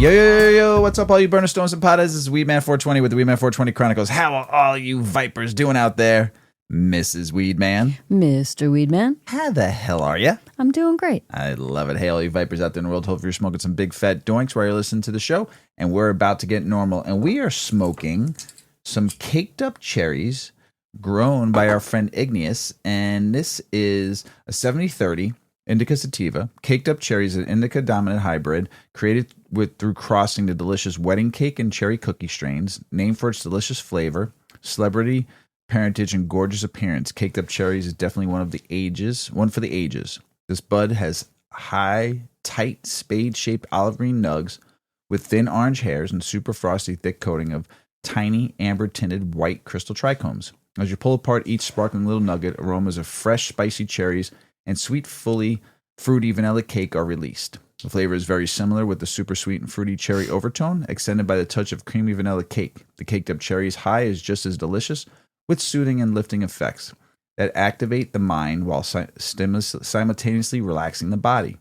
Yo, what's up, all you burner stones and potters? This is Weedman 420 with the Weedman 420 Chronicles. How are all you vipers doing out there? Mrs. Weedman. Mr. Weedman. How the hell are you? I'm doing great. I love it. Hey, all you vipers out there in the world, hopefully you're smoking some big fat doinks while you're listening to the show. And we're about to get normal. And we are smoking some Caked Up Cherries grown by our friend Ignius. And this is a 70-30 Indica Sativa. Caked Up Cherries, an indica dominant hybrid created through crossing the delicious wedding cake and cherry cookie strains, named for its delicious flavor, celebrity parentage, and gorgeous appearance. Caked Up Cherries is definitely one for the ages. This bud has high, tight, spade-shaped olive green nugs with thin orange hairs and super frosty, thick coating of tiny, amber-tinted white crystal trichomes. As you pull apart each sparkling little nugget, aromas of fresh, spicy cherries and sweet, fully fruity vanilla cake are released. The flavor is very similar, with the super sweet and fruity cherry overtone, extended by the touch of creamy vanilla cake. The Caked Up Cherries high is just as delicious, with soothing and lifting effects that activate the mind while simultaneously relaxing the body.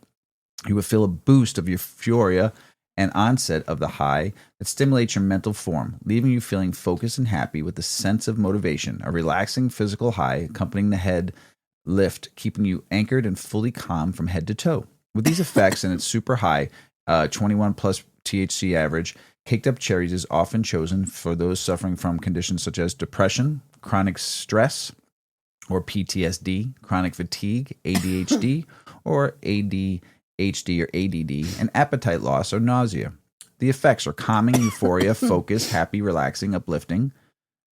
You will feel a boost of euphoria and onset of the high that stimulates your mental form, leaving you feeling focused and happy with a sense of motivation. A relaxing physical high accompanying the head lift, keeping you anchored and fully calm from head to toe. With these effects and its super high 21 plus THC average, Caked Up Cherries is often chosen for those suffering from conditions such as depression, chronic stress, or PTSD, chronic fatigue, ADHD, or ADHD or ADD, and appetite loss or nausea. The effects are calming, euphoria, focus, happy, relaxing, uplifting.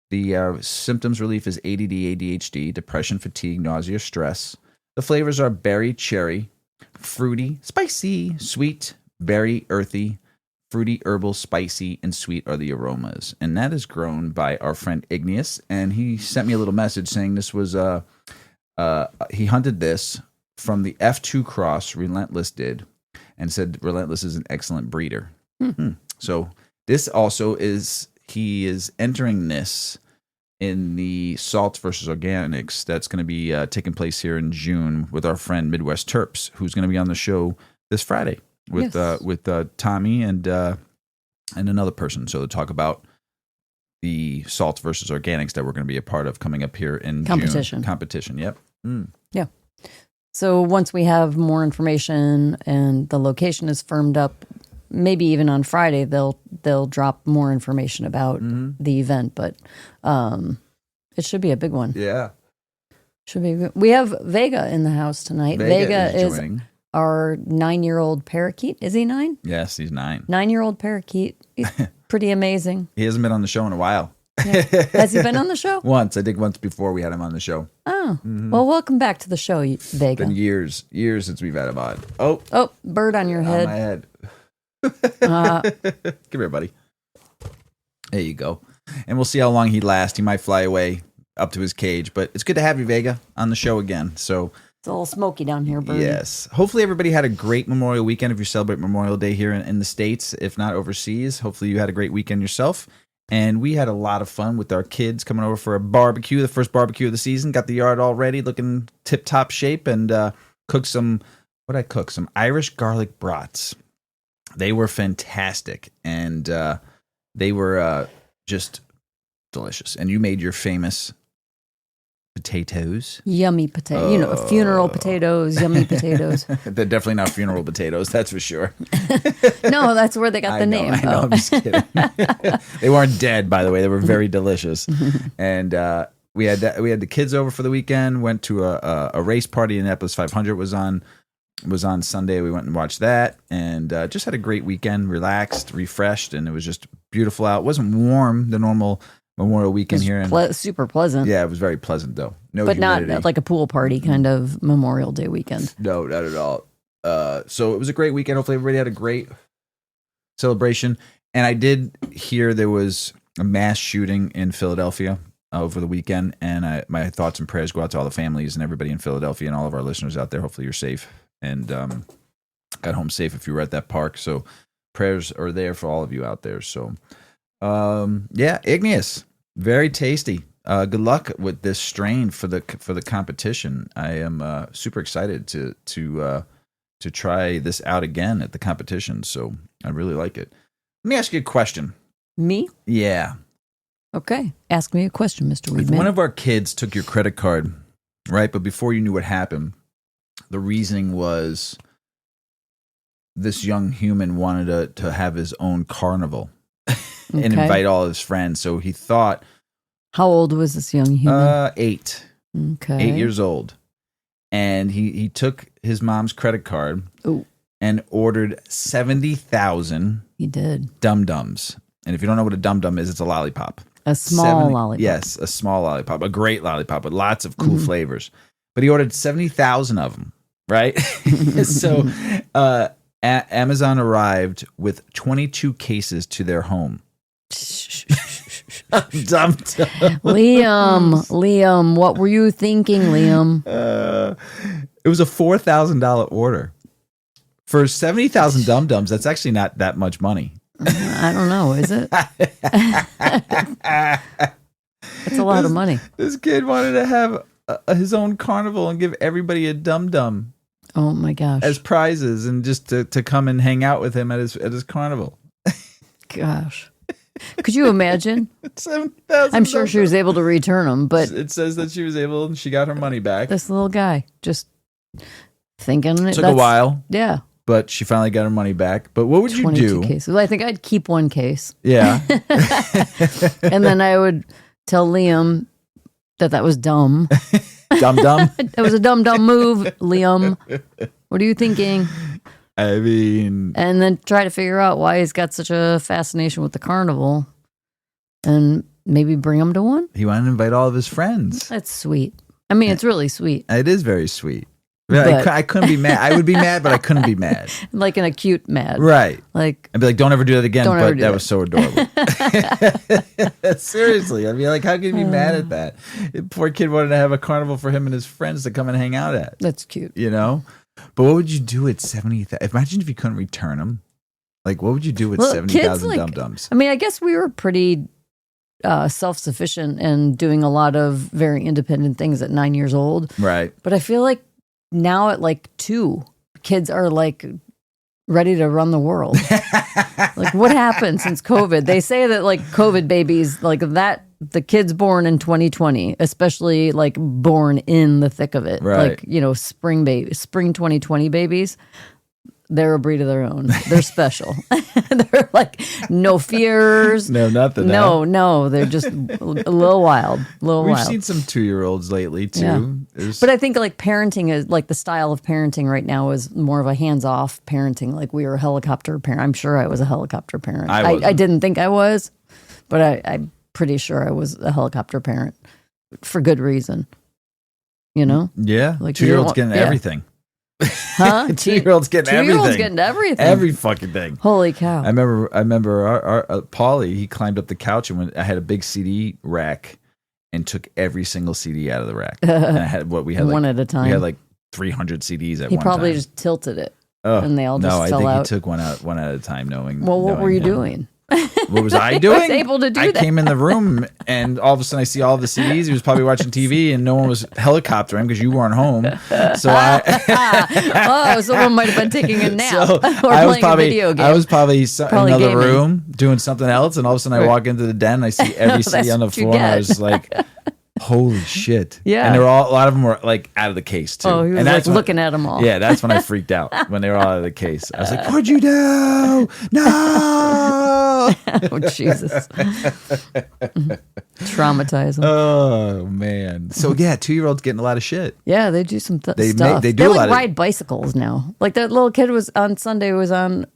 The symptoms relief is ADD, ADHD, depression, fatigue, nausea, stress. The flavors are berry, cherry, fruity, spicy, sweet, berry, earthy, fruity, herbal, spicy, and sweet are the aromas. And that is grown by our friend Ignius. And he sent me a little message saying this was, he hunted this from the F2 cross Relentless did, and said Relentless is an excellent breeder. So this also is, he is entering this in the Salt versus Organics that's going to be taking place here in June with our friend Midwest Terps, who's going to be on the show this Friday with Tommy and another person. So to talk about the Salt versus Organics that we're going to be a part of coming up here in June. Competition. Yep. Yeah. So once we have more information and the location is firmed up, maybe even on Friday they'll drop more information about the event, but it should be a big one. Yeah. Should be. We have Vega in the house tonight. Vega is our 9-year-old parakeet. Is he 9? Yes, he's 9. 9-year-old parakeet. He's pretty amazing. He hasn't been on the show in a while. Yeah. Has he been on the show? Once. I think once before we had him on the show. Oh. Well, welcome back to the show, Vega. Been years since we've had him on. Oh, bird on your head. On my head. Come here, buddy. There you go. And we'll see how long he lasts. He might fly away up to his cage, but it's good to have you, Vega, on the show again. So it's a little smoky down here, bird. Yes. Hopefully everybody had a great Memorial weekend if you celebrate Memorial Day here in the States, if not overseas. Hopefully you had a great weekend yourself. And we had a lot of fun with our kids coming over for a barbecue, the first barbecue of the season. Got the yard all ready, looking tip-top shape, and cooked some Irish garlic brats. They were fantastic, and they were just delicious. And you made your famous potatoes. Yummy potato. Funeral potatoes, yummy potatoes. They're definitely not funeral potatoes, that's for sure. No, that's where they got the name. I know, I'm just kidding. They weren't dead, by the way. They were very delicious. And we had the kids over for the weekend, went to a race party. Indianapolis 500 was on Sunday. We went and watched that, and just had a great weekend, relaxed, refreshed, and it was just beautiful out. It wasn't warm, the normal Memorial weekend here. Super pleasant. Yeah, it was very pleasant, though. But humidity. Not like a pool party kind of Memorial Day weekend. No, not at all. So it was a great weekend. Hopefully everybody had a great celebration. And I did hear there was a mass shooting in Philadelphia over the weekend, and my thoughts and prayers go out to all the families and everybody in Philadelphia and all of our listeners out there. Hopefully you're safe and got home safe if you were at that park. So prayers are there for all of you out there. So Ignius, very tasty. Good luck with this strain for the competition. I am super excited to to try this out again at the competition. So I really like it. Let me ask you a question. Me? Yeah. Okay. Ask me a question, Mr. If Weedman. one of our kids took your credit card, right, but before you knew what happened, the reasoning was this young human wanted to have his own carnival and invite all his friends. So he thought. How old was this young human? 8. Okay. 8 years old. And he took his mom's credit card and ordered 70,000 He did. dum-dums. And if you don't know what a dum-dum is, it's a lollipop. A small lollipop. Yes, a small lollipop, a great lollipop with lots of cool flavors. But he ordered 70,000 of them, right? So Amazon arrived with 22 cases to their home. Liam, what were you thinking, Liam? It was a $4,000 order. For 70,000 dum-dums, that's actually not that much money. I don't know, is it? It's a lot of money. This kid wanted to have his own carnival and give everybody a dum-dum. Oh my gosh. As prizes and just to come and hang out with him at his carnival. Gosh. Could you imagine? 7,000. I'm sure she was able to return them, but it says that she was able and she got her money back. This little guy just thinking it took a while. Yeah. But she finally got her money back. But what would you do? Cases. Well, I think I'd keep one case. Yeah. And then I would tell Liam that was dumb. Dum-dum? It was a dumb move, Liam. What are you thinking? I mean... And then try to figure out why he's got such a fascination with the carnival. And maybe bring him to one? He wanted to invite all of his friends. That's sweet. I mean, it's really sweet. It is very sweet. I couldn't be mad. I would be mad, but I couldn't be mad. Like an acute mad. Right. Like, I'd be like, don't ever do that again, but that was so adorable. Seriously. I'd be like, how can you be mad at that? Poor kid wanted to have a carnival for him and his friends to come and hang out at. That's cute. You know? But what would you do at 70,000? Imagine if you couldn't return them. Like, what would you do with 70,000 dum-dums? I mean, I guess we were pretty self-sufficient and doing a lot of very independent things at 9 years old. Right. But I feel like now at like 2, kids are like ready to run the world. Like, what happened since COVID? They say that like COVID babies, like that, the kids born in 2020, especially like born in the thick of it, right. Like, you know, spring 2020 babies, they're a breed of their own. They're special. They're like no fears. No, nothing. No. They're just a little wild. We've seen some 2-year-olds lately too. Yeah. But I think like parenting is like the style of parenting right now is more of a hands-off parenting. Like we were a helicopter parent. I'm sure I was a helicopter parent. I didn't think I was, but I'm pretty sure I was a helicopter parent for good reason. You know? Yeah. Like 2-year-olds getting everything. Huh? 2-year-olds getting everything. 2-year-olds getting everything. Every fucking thing. Holy cow! I remember our Paulie. He climbed up the couch and I had a big CD rack and took every single CD out of the rack. And I had one at a time. We had like 300 CDs at one time. He probably just tilted it, and they all just fell out. No, I think he took one at a time, knowing. Well, what were you doing? What was I doing? I was able to do I that. came in the room and all of a sudden I see all the CDs. He was probably watching TV and no one was helicoptering because you weren't home. So someone might have been taking a nap or playing a video game. I was probably in another gaming. room doing something else, and all of a sudden I walk into the den and I see every CD on the floor and I was like, holy shit. Yeah. And a lot of them were like out of the case too. Oh, he was like looking at them all. Yeah, that's when I freaked out, when they were all out of the case. I was like, what'd you do? No! Oh, Jesus. Traumatize them. Oh, man. So, yeah, 2-year-olds getting a lot of shit. Yeah, they do some stuff. They do they a like lot ride bicycles now. Like that little kid was on Sunday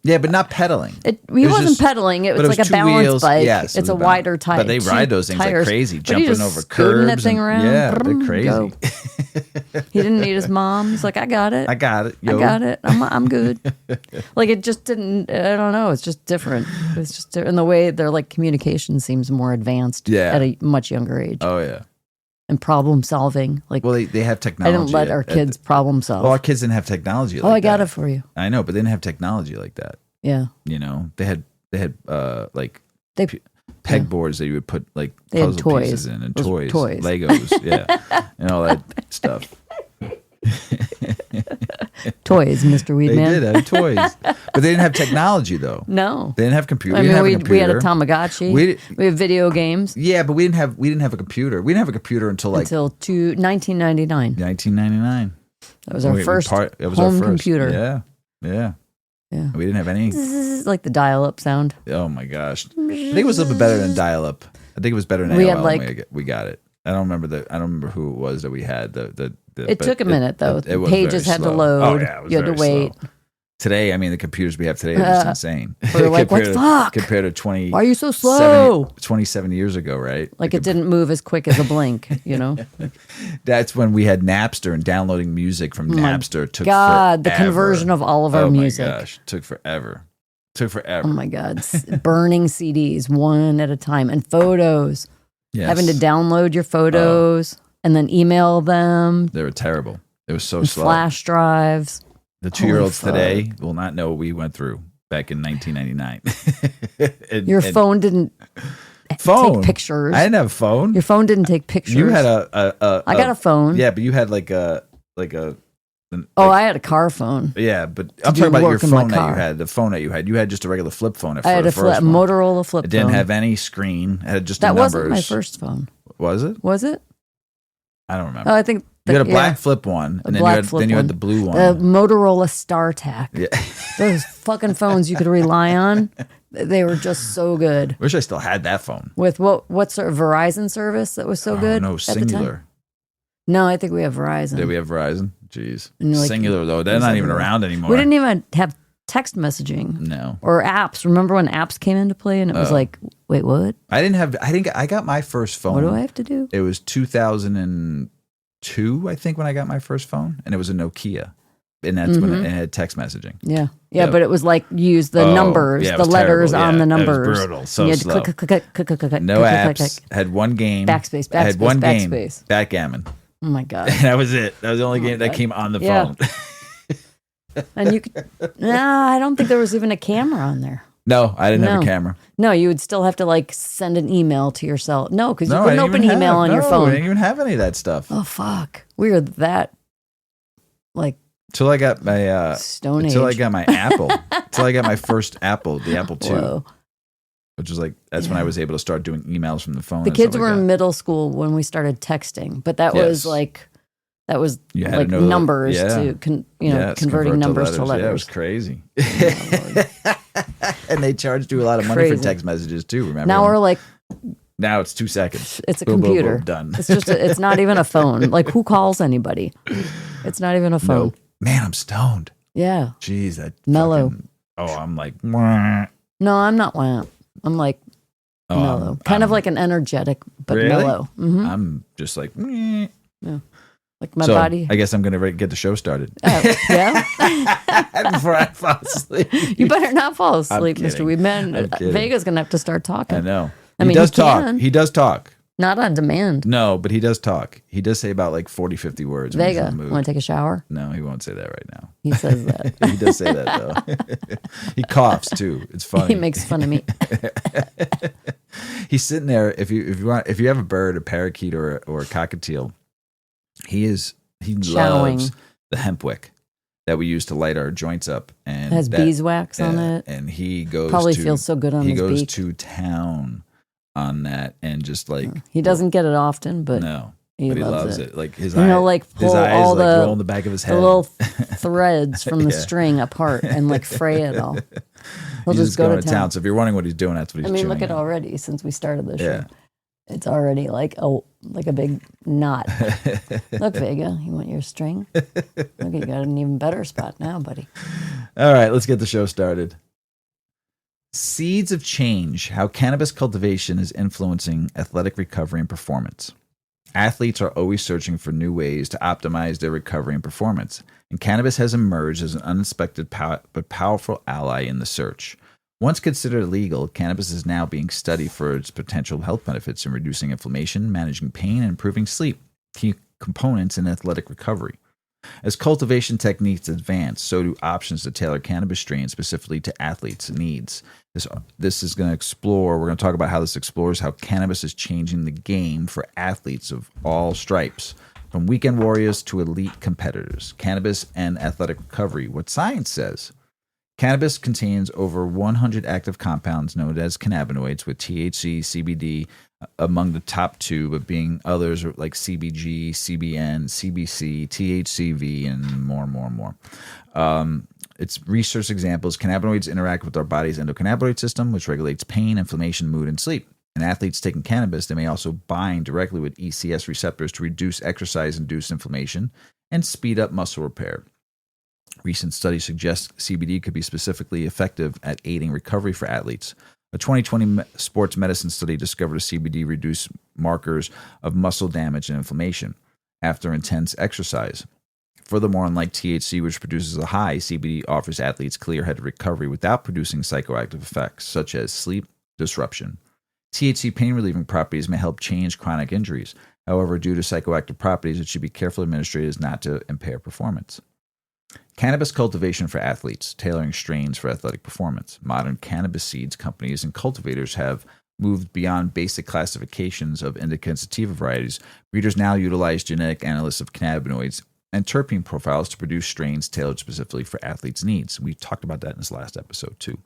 Yeah, but not pedaling. He wasn't pedaling. It was like a balance bike. Yes, it's a wider tire. But they ride those things like crazy, jumping over curbs. That thing around. Yeah, they're crazy. He didn't need his mom. He's like, I got it. I got it. Yo. I got it. I'm good. Like it just didn't. I don't know. It's just different. It's just in the way their like communication seems more advanced. Yeah. At a much younger age. Oh yeah. And problem solving. Like, well, they have technology. I didn't let our kids problem solve. Well, our kids didn't have technology like that. Oh, I got it for you. I know, but they didn't have technology like that. Yeah. You know, they had like pegboards that you would put like puzzle pieces in and toys, Legos, yeah, and all that stuff. Toys, Mr. They Weedman. did have toys, but they didn't have technology though. No. They didn't have computer. I We didn't mean, have a we had computer. a Tamagotchi. We had video games Yeah, but we didn't have a computer. We didn't have a computer until like until 1999. 1999. That was our first home computer. Yeah. Yeah. We didn't have any. Zzz, like the dial-up sound. Oh my gosh! I think it was a little bit better than dial-up. I think it was better than We AOL had, when like- we got it. I don't remember who it was that we had. It but took a minute though. It was Pages very had slow. to load. Oh yeah, it was You had to very wait. slow. Today, I mean, the computers we have today are just insane. We're like, what the fuck? Compared to 20. Why are you so slow? 27 years ago, right? Like it didn't move as quick as a blink, you know? That's when we had Napster, and downloading music from Napster took God, forever. the conversion of all of our music. Oh my gosh, took forever. Oh my God. Burning CDs one at a time and photos. Yes. Having to download your photos and then email them. They were terrible. It was so And slow. flash drives. The 2-year-olds Holy today will not know what we went through back in 1999. Your phone didn't take pictures. I didn't have a phone. Your phone didn't take pictures. You had I got a phone. Yeah, but you had like a. I had a car phone. Yeah, but I'm do talking about your work in my phone that you car. had. The phone that you had. You had just a regular flip phone at I had a first one. Motorola flip It didn't phone. have any screen. It had just That the numbers. wasn't my first phone. Was it? Was it? I don't remember. Oh, I think You had a black yeah. flip one, and black then you flip had the blue one. The Motorola StarTAC. Yeah. Those fucking phones you could rely on. They were just so good. Wish I still had that phone. With what sort of Verizon service that was so good? No, at the time? Singular. No, I think we have Verizon. Did we have Verizon? Jeez. And like- Singular though, they're not even around anymore. We didn't even have text messaging No. or apps. Remember when apps came into play and it was like, wait, what? I got my first phone. What do I have to do? It was 2002, I think, when I got my first phone, and it was a Nokia, and that's when it had text messaging. Yeah. Yeah. But it was like use the numbers, yeah, it the was letters terrible. on the Yeah, it was numbers. brutal. So And you had slow. to click. No click, apps. click. Had one game. Backspace, Had one game. backspace. Backgammon. Oh my God. And that was it. That was the only game that came on the Yeah. phone. And you could, I don't think there was even a camera on there. No, I didn't have No. a camera. No, you would still have to like send an email to yourself. No, because you No, I couldn't didn't open even email have- on your no, I phone. didn't even have any of that stuff. Oh, fuck. We are that like Till I got my Stone until I Age. got my Apple. Till I got my first Apple, the Apple II, Whoa. which was like that's when I was able to start doing emails from the phone. The and kids stuff were like in that. middle school when we started texting, but that was Yes. like, that was You had to like know the- numbers yeah. to, Yeah, it's converting convert numbers to Yeah, it was letters. crazy. Oh, Lord. And they charged you a lot of money Crazy. for text messages too. Remember? Now we're like, Now it's 2 seconds. it's a Boom, boom, boom, computer. done. It's just, it's not even a phone. Like who calls anybody? It's not even a phone. No. Man, I'm stoned. Yeah. Jeez, that Mellow. I'm like. "Mwah." No, I'm not wham. I'm like Oh, mellow. Kind of like an energetic, but Really? mellow. hmm I'm just like. "Mwah." Like my So, body. I guess I'm gonna get the show started Yeah. before I fall asleep. You better not fall asleep, Mr. kidding. Weedman. I'm kidding. Vega's going to have to start talking. I know. I He mean, does he talk. can. He does talk. Not on demand. No, but he does talk. He does say about like 40, 50 words. when he's in Vega, the mood. want to take a shower? No, he won't say that right now. He says that. He does say that though. He coughs too. It's funny. He makes fun of me. He's sitting there. If you have a bird, a parakeet, or a cockatiel, he Showering. loves the hemp wick that we use to light our joints up, and It has that- beeswax on it. And he goes Probably to, feels so good on he his goes beak. to town on that, and just like He doesn't get it often, but no, he but he loves loves it. it. Like his And he'll like his pull eyes all like the, roll in the back of his head. the little threads from the Yeah. string apart and like fray it all. He'll He's just go to town. So if you're wondering what he's doing, that's what he's I mean, chewing look at on. already since we started the show. Yeah. It's already like a big knot. Look, Vega, you want your string? Look, you got an even better spot now, buddy. All right, let's get the show started. Seeds of change: how cannabis cultivation is influencing athletic recovery and performance. Athletes are always searching for new ways to optimize their recovery and performance, and cannabis has emerged as an unexpected but powerful ally in the search. Once considered illegal, cannabis is now being studied for its potential health benefits in reducing inflammation, managing pain, and improving sleep, key components in athletic recovery. As cultivation techniques advance, so do options to tailor cannabis strains specifically to athletes' needs. This is going to explore, we're going to talk about how this explores how cannabis is changing the game for athletes of all stripes. From weekend warriors to elite competitors, cannabis and athletic recovery. What science says. Cannabis contains over 100 active compounds known as cannabinoids, with THC, CBD among the top two, but being others like CBG, CBN, CBC, THCV, and more. Its research examples, cannabinoids interact with our body's endocannabinoid system, which regulates pain, inflammation, mood, and sleep. In athletes taking cannabis, they may also bind directly with ECS receptors to reduce exercise-induced inflammation and speed up muscle repair. Recent studies suggest CBD could be specifically effective at aiding recovery for athletes. A 2020 sports medicine study discovered CBD reduced markers of muscle damage and inflammation after intense exercise. Furthermore, unlike THC, which produces a high, CBD offers athletes clear-headed recovery without producing psychoactive effects, such as sleep disruption. THC pain-relieving properties may help change chronic injuries. However, due to psychoactive properties, it should be carefully administered as not to impair performance. Cannabis cultivation for athletes, tailoring strains for athletic performance. Modern cannabis seeds companies and cultivators have moved beyond basic classifications of indica and sativa varieties. Breeders now utilize genetic analysis of cannabinoids and terpene profiles to produce strains tailored specifically for athletes' needs. We talked about that in this last episode, too.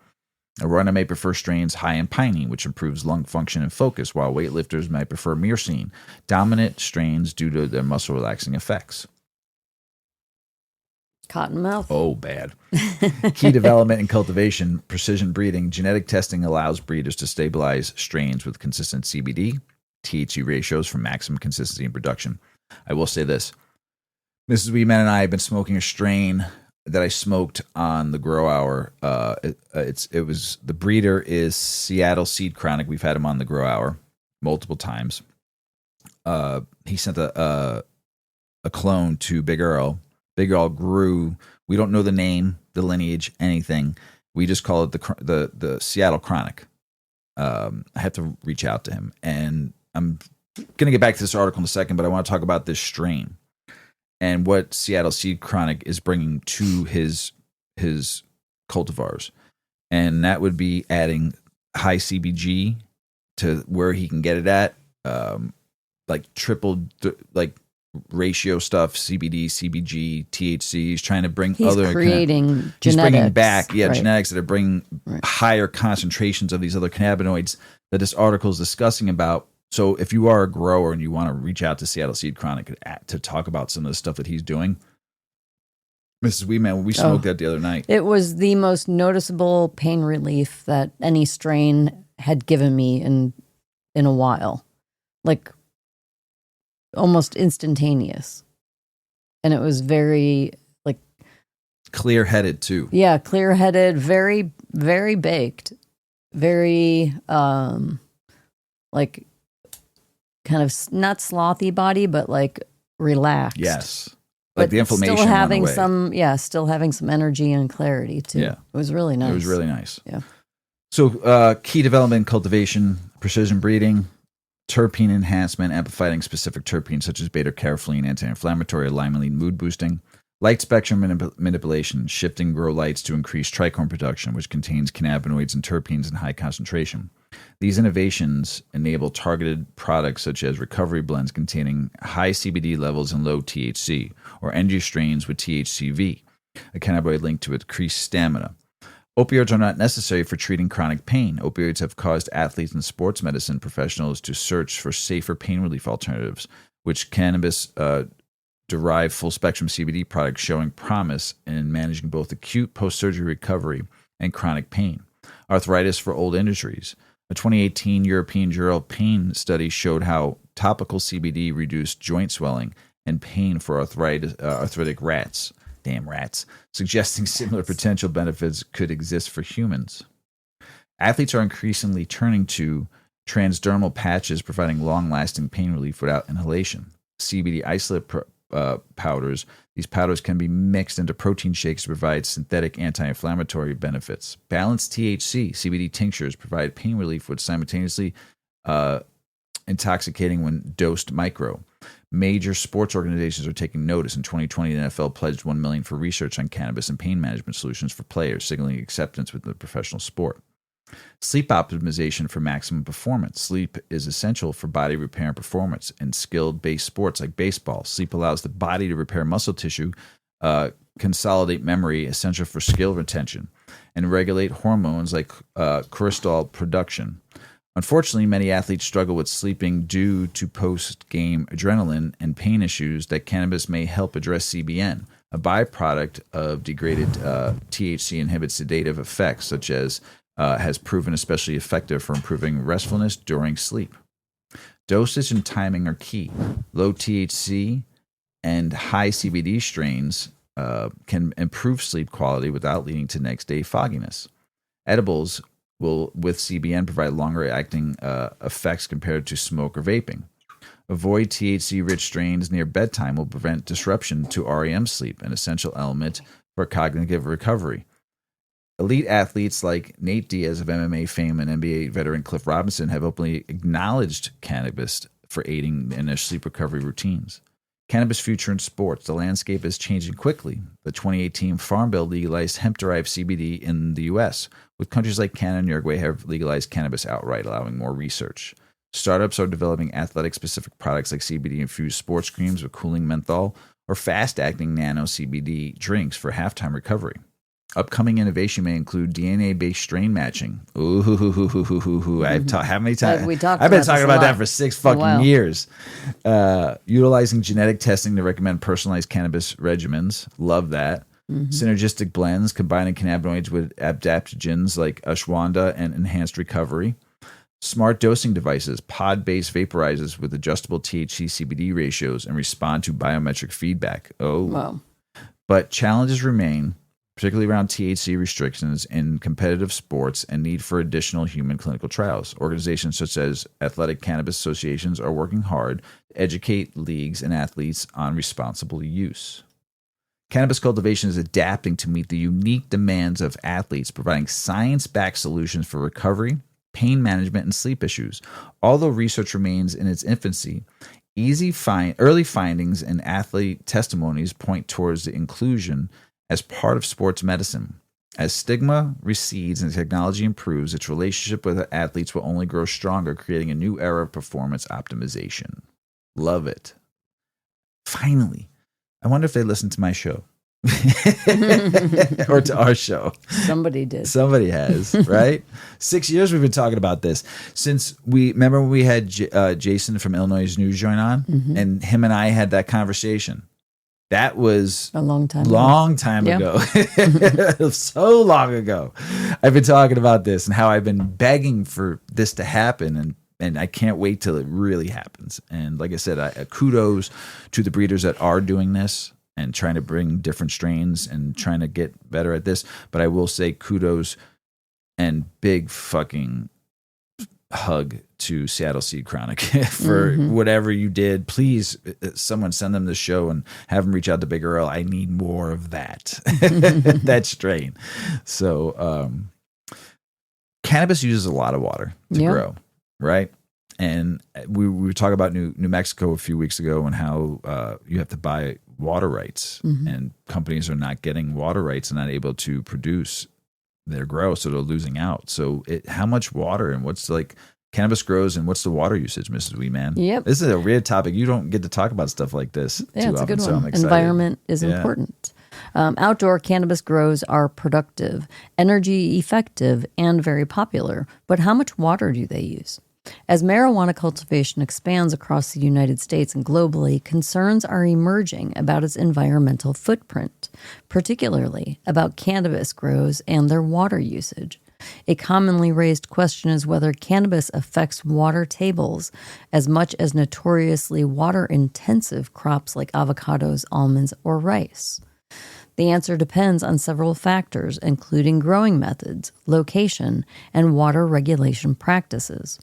A runner may prefer strains high in pinene, which improves lung function and focus, while weightlifters might prefer myrcene, dominant strains due to their muscle-relaxing effects. Cottonmouth. Oh, bad. Key development and cultivation, precision breeding. Genetic testing allows breeders to stabilize strains with consistent CBD, THC ratios for maximum consistency and production. I will say this. Mrs. Weedman and I have been smoking a strain that I smoked on the Grow Hour. The breeder is Seattle Seed Chronic. We've had him on the Grow Hour multiple times. He sent a clone to Big Earl. Big Earl grew. We don't know the name, the lineage, anything. We just call it the Seattle Chronic. I have to reach out to him, and I'm going to get back to this article in a second, but I want to talk about this strain and what Seattle Seed Chronic is bringing to his cultivars, and that would be adding high CBG to where he can get it at, like triple ratio stuff, CBD, CBG, THC. He's trying to bring He's creating genetics. He's bringing back, right. genetics that are bringing higher concentrations of these other cannabinoids that this article is discussing about. So if you are a grower and you want to reach out to Seattle Seed Chronic to talk about some of the stuff that he's doing, Mrs. Weedman, we smoked that the other night. It was the most noticeable pain relief that any strain had given me in a while. Like, almost instantaneous. And it was very, like... clear-headed, too. Yeah, clear-headed, very, very baked. Very, like, kind of not slothy body, but, like, relaxed. Yes. Like but the inflammation still having went away. Still having some energy and clarity, too. Yeah. It was really nice. It was really nice. Yeah. So, key development, cultivation, precision breeding, terpene enhancement, amplifying specific terpenes such as beta-carotene, anti-inflammatory, limonene, mood boosting, light spectrum manipulation, shifting grow lights to increase trichome production, which contains cannabinoids and terpenes in high concentration. These innovations enable targeted products such as recovery blends containing high CBD levels and low THC, or energy strains with THCV, a cannabinoid linked to increased stamina. Opioids are not necessary for treating chronic pain. Opioids have caused athletes and sports medicine professionals to search for safer pain relief alternatives, which cannabis derived full-spectrum CBD products showing promise in managing both acute post-surgery recovery and chronic pain. Arthritis for old injuries. A 2018 European Journal of Pain study showed how topical CBD reduced joint swelling and pain for arthritic rats. Damn rats, suggesting similar potential benefits could exist for humans. Athletes are increasingly turning to transdermal patches, providing long-lasting pain relief without inhalation. CBD isolate powders. These powders can be mixed into protein shakes to provide synthetic anti-inflammatory benefits. Balanced THC, CBD tinctures provide pain relief with simultaneously intoxicating when dosed micro. Major sports organizations are taking notice. In 2020, the NFL pledged $1 million for research on cannabis and pain management solutions for players, signaling acceptance within the professional sport. Sleep optimization for maximum performance. Sleep is essential for body repair and performance. In skill-based sports like baseball, sleep allows the body to repair muscle tissue, consolidate memory, essential for skill retention, and regulate hormones like cortisol production. Unfortunately, many athletes struggle with sleeping due to post-game adrenaline and pain issues that cannabis may help address. CBN, a byproduct of degraded THC, inhibits sedative effects, such as has proven especially effective for improving restfulness during sleep. Dosage and timing are key. Low THC and high CBD strains can improve sleep quality without leading to next day fogginess. Edibles will, with CBN, provide longer acting effects compared to smoke or vaping. Avoid THC-rich strains near bedtime will prevent disruption to REM sleep, an essential element for cognitive recovery. Elite athletes like Nate Diaz of MMA fame and NBA veteran Cliff Robinson have openly acknowledged cannabis for aiding in their sleep recovery routines. Cannabis future in sports. The landscape is changing quickly. The 2018 Farm Bill legalized hemp-derived CBD in the U.S., with countries like Canada and Uruguay have legalized cannabis outright, allowing more research. Startups are developing athletic-specific products like CBD-infused sports creams with cooling menthol or fast-acting nano CBD drinks for halftime recovery. Upcoming innovation may include DNA-based strain matching. Ooh, how many times? I've been talking about that for 6 fucking years. Utilizing genetic testing to recommend personalized cannabis regimens. Love that. Synergistic blends combining cannabinoids with adaptogens like ashwagandha and enhanced recovery. Smart dosing devices, pod-based vaporizers with adjustable THC-CBD ratios and respond to biometric feedback. Wow. But challenges remain, particularly around THC restrictions in competitive sports and need for additional human clinical trials. Organizations such as athletic cannabis associations are working hard to educate leagues and athletes on responsible use. Cannabis cultivation is adapting to meet the unique demands of athletes, providing science-backed solutions for recovery, pain management, and sleep issues. Although research remains in its infancy, early findings and athlete testimonies point towards the inclusion as part of sports medicine. As stigma recedes and technology improves, its relationship with athletes will only grow stronger, creating a new era of performance optimization. Love it. Finally, I wonder if they listen to my show. Or to our show. Somebody did. Somebody has, right? 6 years we've been talking about this. Since remember when we had Jason from Illinois News join on, and him and I had that conversation. That was a long time ago. So long ago. I've been talking about this and how I've been begging for this to happen, and I can't wait till it really happens. And like I said, kudos to the breeders that are doing this and trying to bring different strains and trying to get better at this. But I will say kudos and big fucking hug to Seattle Seed Chronic for whatever you did. Please, someone send them the show and have them reach out to Big Earl. I need more of that, that strain. So cannabis uses a lot of water to grow, right? And we were talking about New Mexico a few weeks ago and how you have to buy water rights, and companies are not getting water rights and not able to produce their grow, so they're losing out. So how much water and what's like cannabis grows and what's the water usage, Mrs. Weedman? Yep. This is a weird topic. You don't get to talk about stuff like this too it's often, a good one. So I'm excited. Environment is important. Outdoor cannabis grows are productive, energy effective, and very popular. But how much water do they use? As marijuana cultivation expands across the United States and globally, concerns are emerging about its environmental footprint, particularly about cannabis grows and their water usage. A commonly raised question is whether cannabis affects water tables as much as notoriously water-intensive crops like avocados, almonds, or rice. The answer depends on several factors, including growing methods, location, and water regulation practices.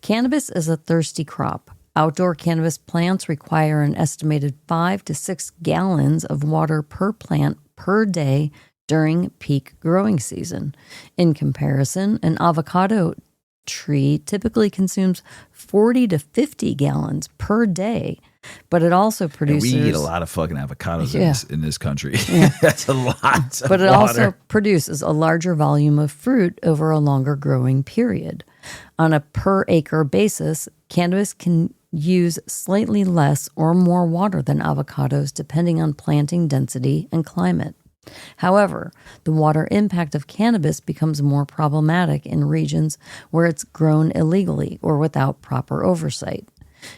Cannabis is a thirsty crop. Outdoor cannabis plants require an estimated 5 to 6 gallons of water per plant per day during peak growing season. In comparison, an avocado tree typically consumes 40 to 50 gallons per day But it also And produces. we eat a lot of fucking avocados Yeah. in this country. That's a lot of But it water. also produces a larger volume of fruit over a longer growing period. On a per acre basis, cannabis can use slightly less or more water than avocados depending on planting density and climate. However, the water impact of cannabis becomes more problematic in regions where it's grown illegally or without proper oversight.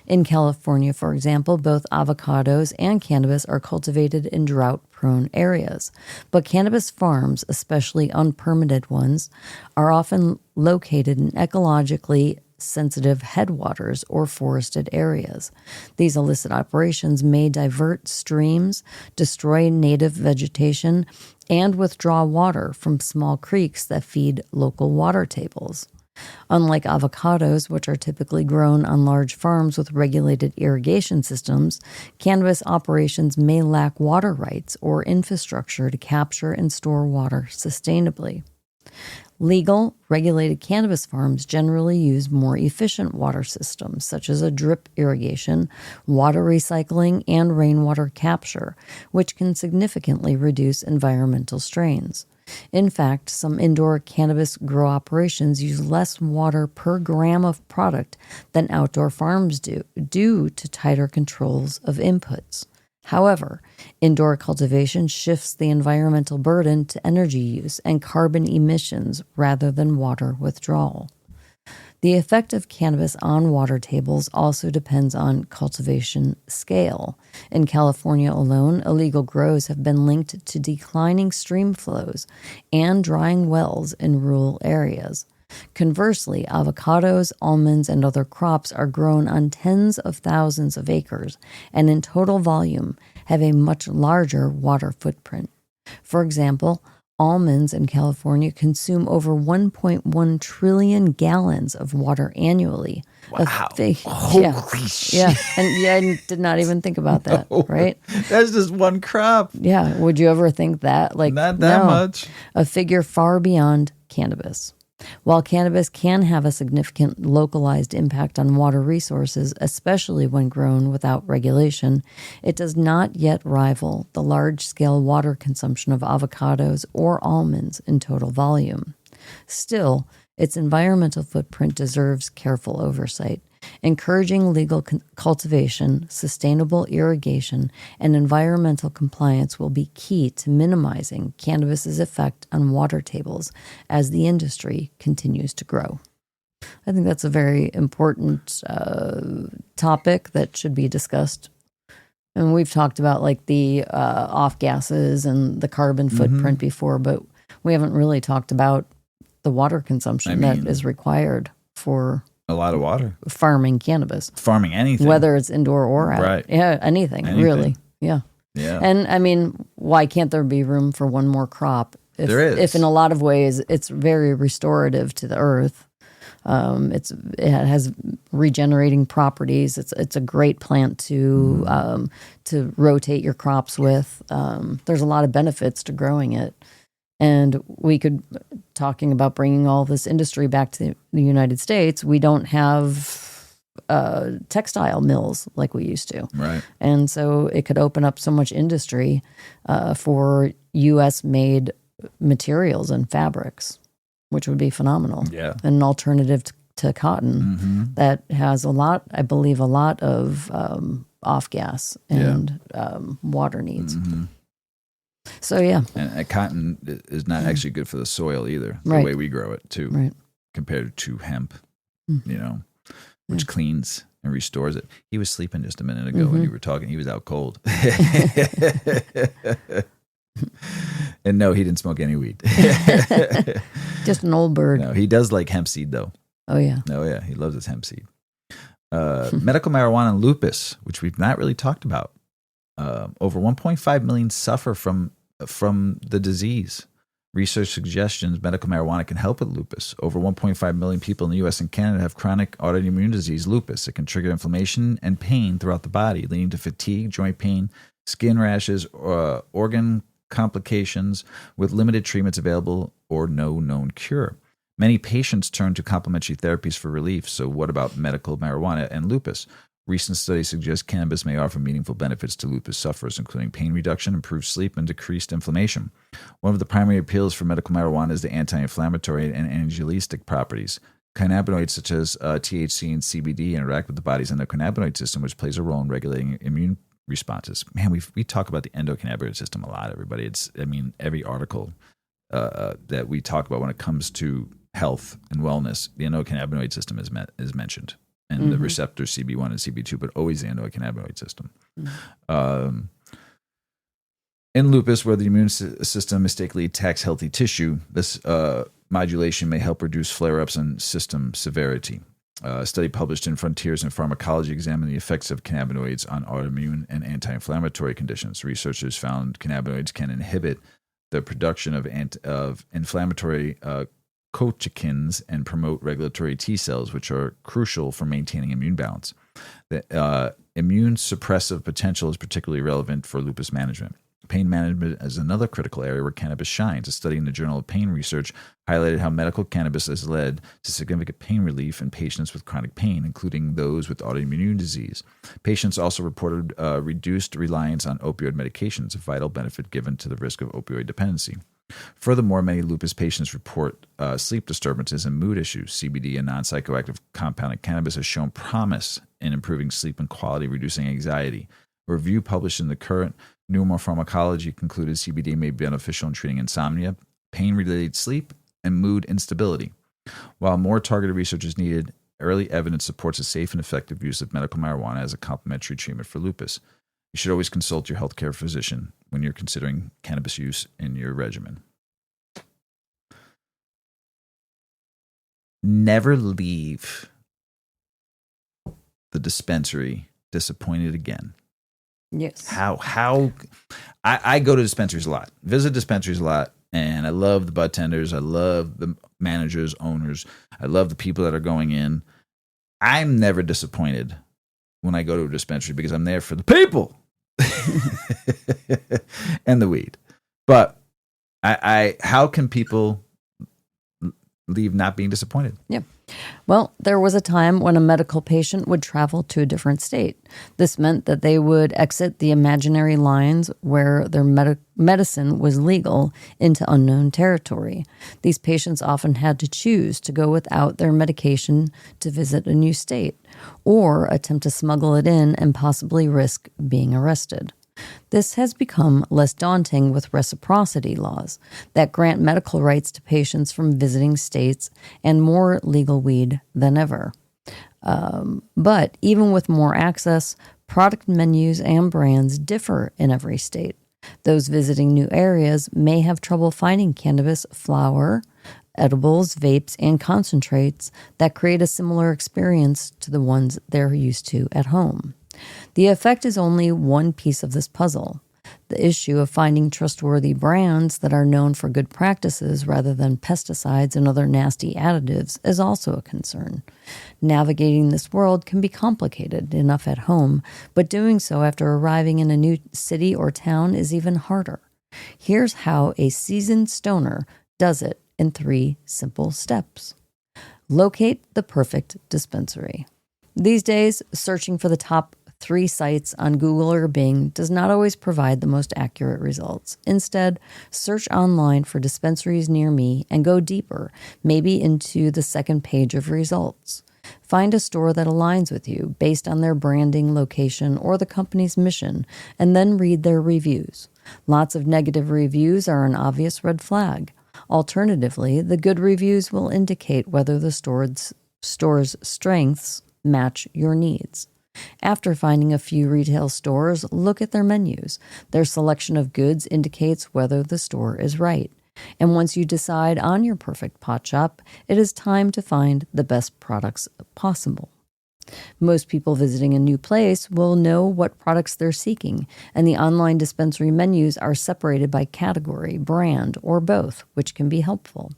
In California, for example, both avocados and cannabis are cultivated in drought-prone areas. But cannabis farms, especially unpermitted ones, are often located in ecologically sensitive headwaters or forested areas. These illicit operations may divert streams, destroy native vegetation, and withdraw water from small creeks that feed local water tables. Unlike avocados, which are typically grown on large farms with regulated irrigation systems, cannabis operations may lack water rights or infrastructure to capture and store water sustainably. Legal, regulated cannabis farms generally use more efficient water systems, such as a drip irrigation, water recycling, and rainwater capture, which can significantly reduce environmental strains. In fact, some indoor cannabis grow operations use less water per gram of product than outdoor farms do, due to tighter controls of inputs. However, indoor cultivation shifts the environmental burden to energy use and carbon emissions rather than water withdrawal. The effect of cannabis on water tables also depends on cultivation scale. In California alone, illegal grows have been linked to declining stream flows and drying wells in rural areas. Conversely, avocados, almonds, and other crops are grown on tens of thousands of acres and in total volume have a much larger water footprint. For example, almonds in California consume over 1.1 trillion gallons of water annually. Wow. Holy shit. Yeah. And yeah, I did not even think about that, right? That's just one crop. Yeah. Would you ever think that? Not that much. A figure far beyond cannabis. While cannabis can have a significant localized impact on water resources, especially when grown without regulation, it does not yet rival the large-scale water consumption of avocados or almonds in total volume. Still, its environmental footprint deserves careful oversight. Encouraging legal cultivation, sustainable irrigation, and environmental compliance will be key to minimizing cannabis's effect on water tables as the industry continues to grow. I think that's a very important topic that should be discussed. And we've talked about like the off gases and the carbon footprint before, but we haven't really talked about the water consumption that is required for a lot of water. Farming cannabis. Farming anything. Whether it's indoor or out. Right. Yeah, anything, really. Yeah. Yeah. And I mean, why can't there be room for one more crop? There is. If in a lot of ways it's very restorative to the earth. It has regenerating properties. It's a great plant to rotate your crops with. There's a lot of benefits to growing it. And we could, talking about bringing all this industry back to the United States, we don't have textile mills like we used to. Right. And so it could open up so much industry for U.S.-made materials and fabrics, which would be phenomenal. Yeah. And an alternative to cotton that has a lot of off gas and water needs. So, yeah. And cotton is not actually good for the soil either, the way we grow it, too, compared to hemp, which cleans and restores it. He was sleeping just a minute ago when you were talking. He was out cold. And no, he didn't smoke any weed. Just an old bird. No, he does like hemp seed, though. Oh, yeah. Oh, yeah. He loves his hemp seed. Medical marijuana and lupus, which we've not really talked about. Over 1.5 million suffer from the disease. Research suggestions medical marijuana can help with lupus. Over 1.5 million people in the U.S. and Canada have chronic autoimmune disease, lupus. It can trigger inflammation and pain throughout the body, leading to fatigue, joint pain, skin rashes, organ complications with limited treatments available or no known cure. Many patients turn to complementary therapies for relief. So what about medical marijuana and lupus? Recent studies suggest cannabis may offer meaningful benefits to lupus sufferers, including pain reduction, improved sleep, and decreased inflammation. One of the primary appeals for medical marijuana is the anti-inflammatory and analgesic properties. Cannabinoids such as THC and CBD interact with the body's endocannabinoid system, which plays a role in regulating immune responses. Man, we talk about the endocannabinoid system a lot, everybody. Every article that we talk about when it comes to health and wellness, the endocannabinoid system is mentioned. And the receptors CB1 and CB2, but always the endocannabinoid system. In lupus, where the immune system mistakenly attacks healthy tissue, this modulation may help reduce flare-ups and system severity. A study published in Frontiers in Pharmacology examined the effects of cannabinoids on autoimmune and anti-inflammatory conditions. Researchers found cannabinoids can inhibit the production of inflammatory cytokines and promote regulatory T cells, which are crucial for maintaining immune balance. The immune suppressive potential is particularly relevant for lupus management. Pain management is another critical area where cannabis shines. A study in the Journal of Pain Research highlighted how medical cannabis has led to significant pain relief in patients with chronic pain, including those with autoimmune disease. Patients also reported reduced reliance on opioid medications, a vital benefit given to the risk of opioid dependency. Furthermore, many lupus patients report sleep disturbances and mood issues. CBD, a non-psychoactive compound in cannabis, has shown promise in improving sleep and quality, reducing anxiety. A review published in the current Pneumopharmacology concluded CBD may be beneficial in treating insomnia, pain-related sleep, and mood instability. While more targeted research is needed, early evidence supports a safe and effective use of medical marijuana as a complementary treatment for lupus. You should always consult your healthcare physician when you're considering cannabis use in your regimen. Never leave the dispensary disappointed again. Yes. How I go to dispensaries a lot, visit dispensaries a lot, and I love the bud tenders. I love the managers, owners. I love the people that are going in. I'm never disappointed when I go to a dispensary because I'm there for the people and the weed. But how can people leave not being disappointed? Yeah. Well, there was a time when a medical patient would travel to a different state. This meant that they would exit the imaginary lines where their medicine was legal into unknown territory. These patients often had to choose to go without their medication to visit a new state, or attempt to smuggle it in and possibly risk being arrested. This has become less daunting with reciprocity laws that grant medical rights to patients from visiting states and more legal weed than ever. But even with more access, product menus and brands differ in every state. Those visiting new areas may have trouble finding cannabis flower, edibles, vapes, and concentrates that create a similar experience to the ones they're used to at home. The effect is only one piece of this puzzle. The issue of finding trustworthy brands that are known for good practices rather than pesticides and other nasty additives is also a concern. Navigating this world can be complicated enough at home, but doing so after arriving in a new city or town is even harder. Here's how a seasoned stoner does it in 3 simple steps. Locate the perfect dispensary. These days, searching for the top 3 sites on Google or Bing does not always provide the most accurate results. Instead, search online for dispensaries near me and go deeper, maybe into the second page of results. Find a store that aligns with you based on their branding, location, or the company's mission, and then read their reviews. Lots of negative reviews are an obvious red flag. Alternatively, the good reviews will indicate whether the store's strengths match your needs. After finding a few retail stores, look at their menus. Their selection of goods indicates whether the store is right. And once you decide on your perfect pot shop, it is time to find the best products possible. Most people visiting a new place will know what products they're seeking, and the online dispensary menus are separated by category, brand, or both, which can be helpful.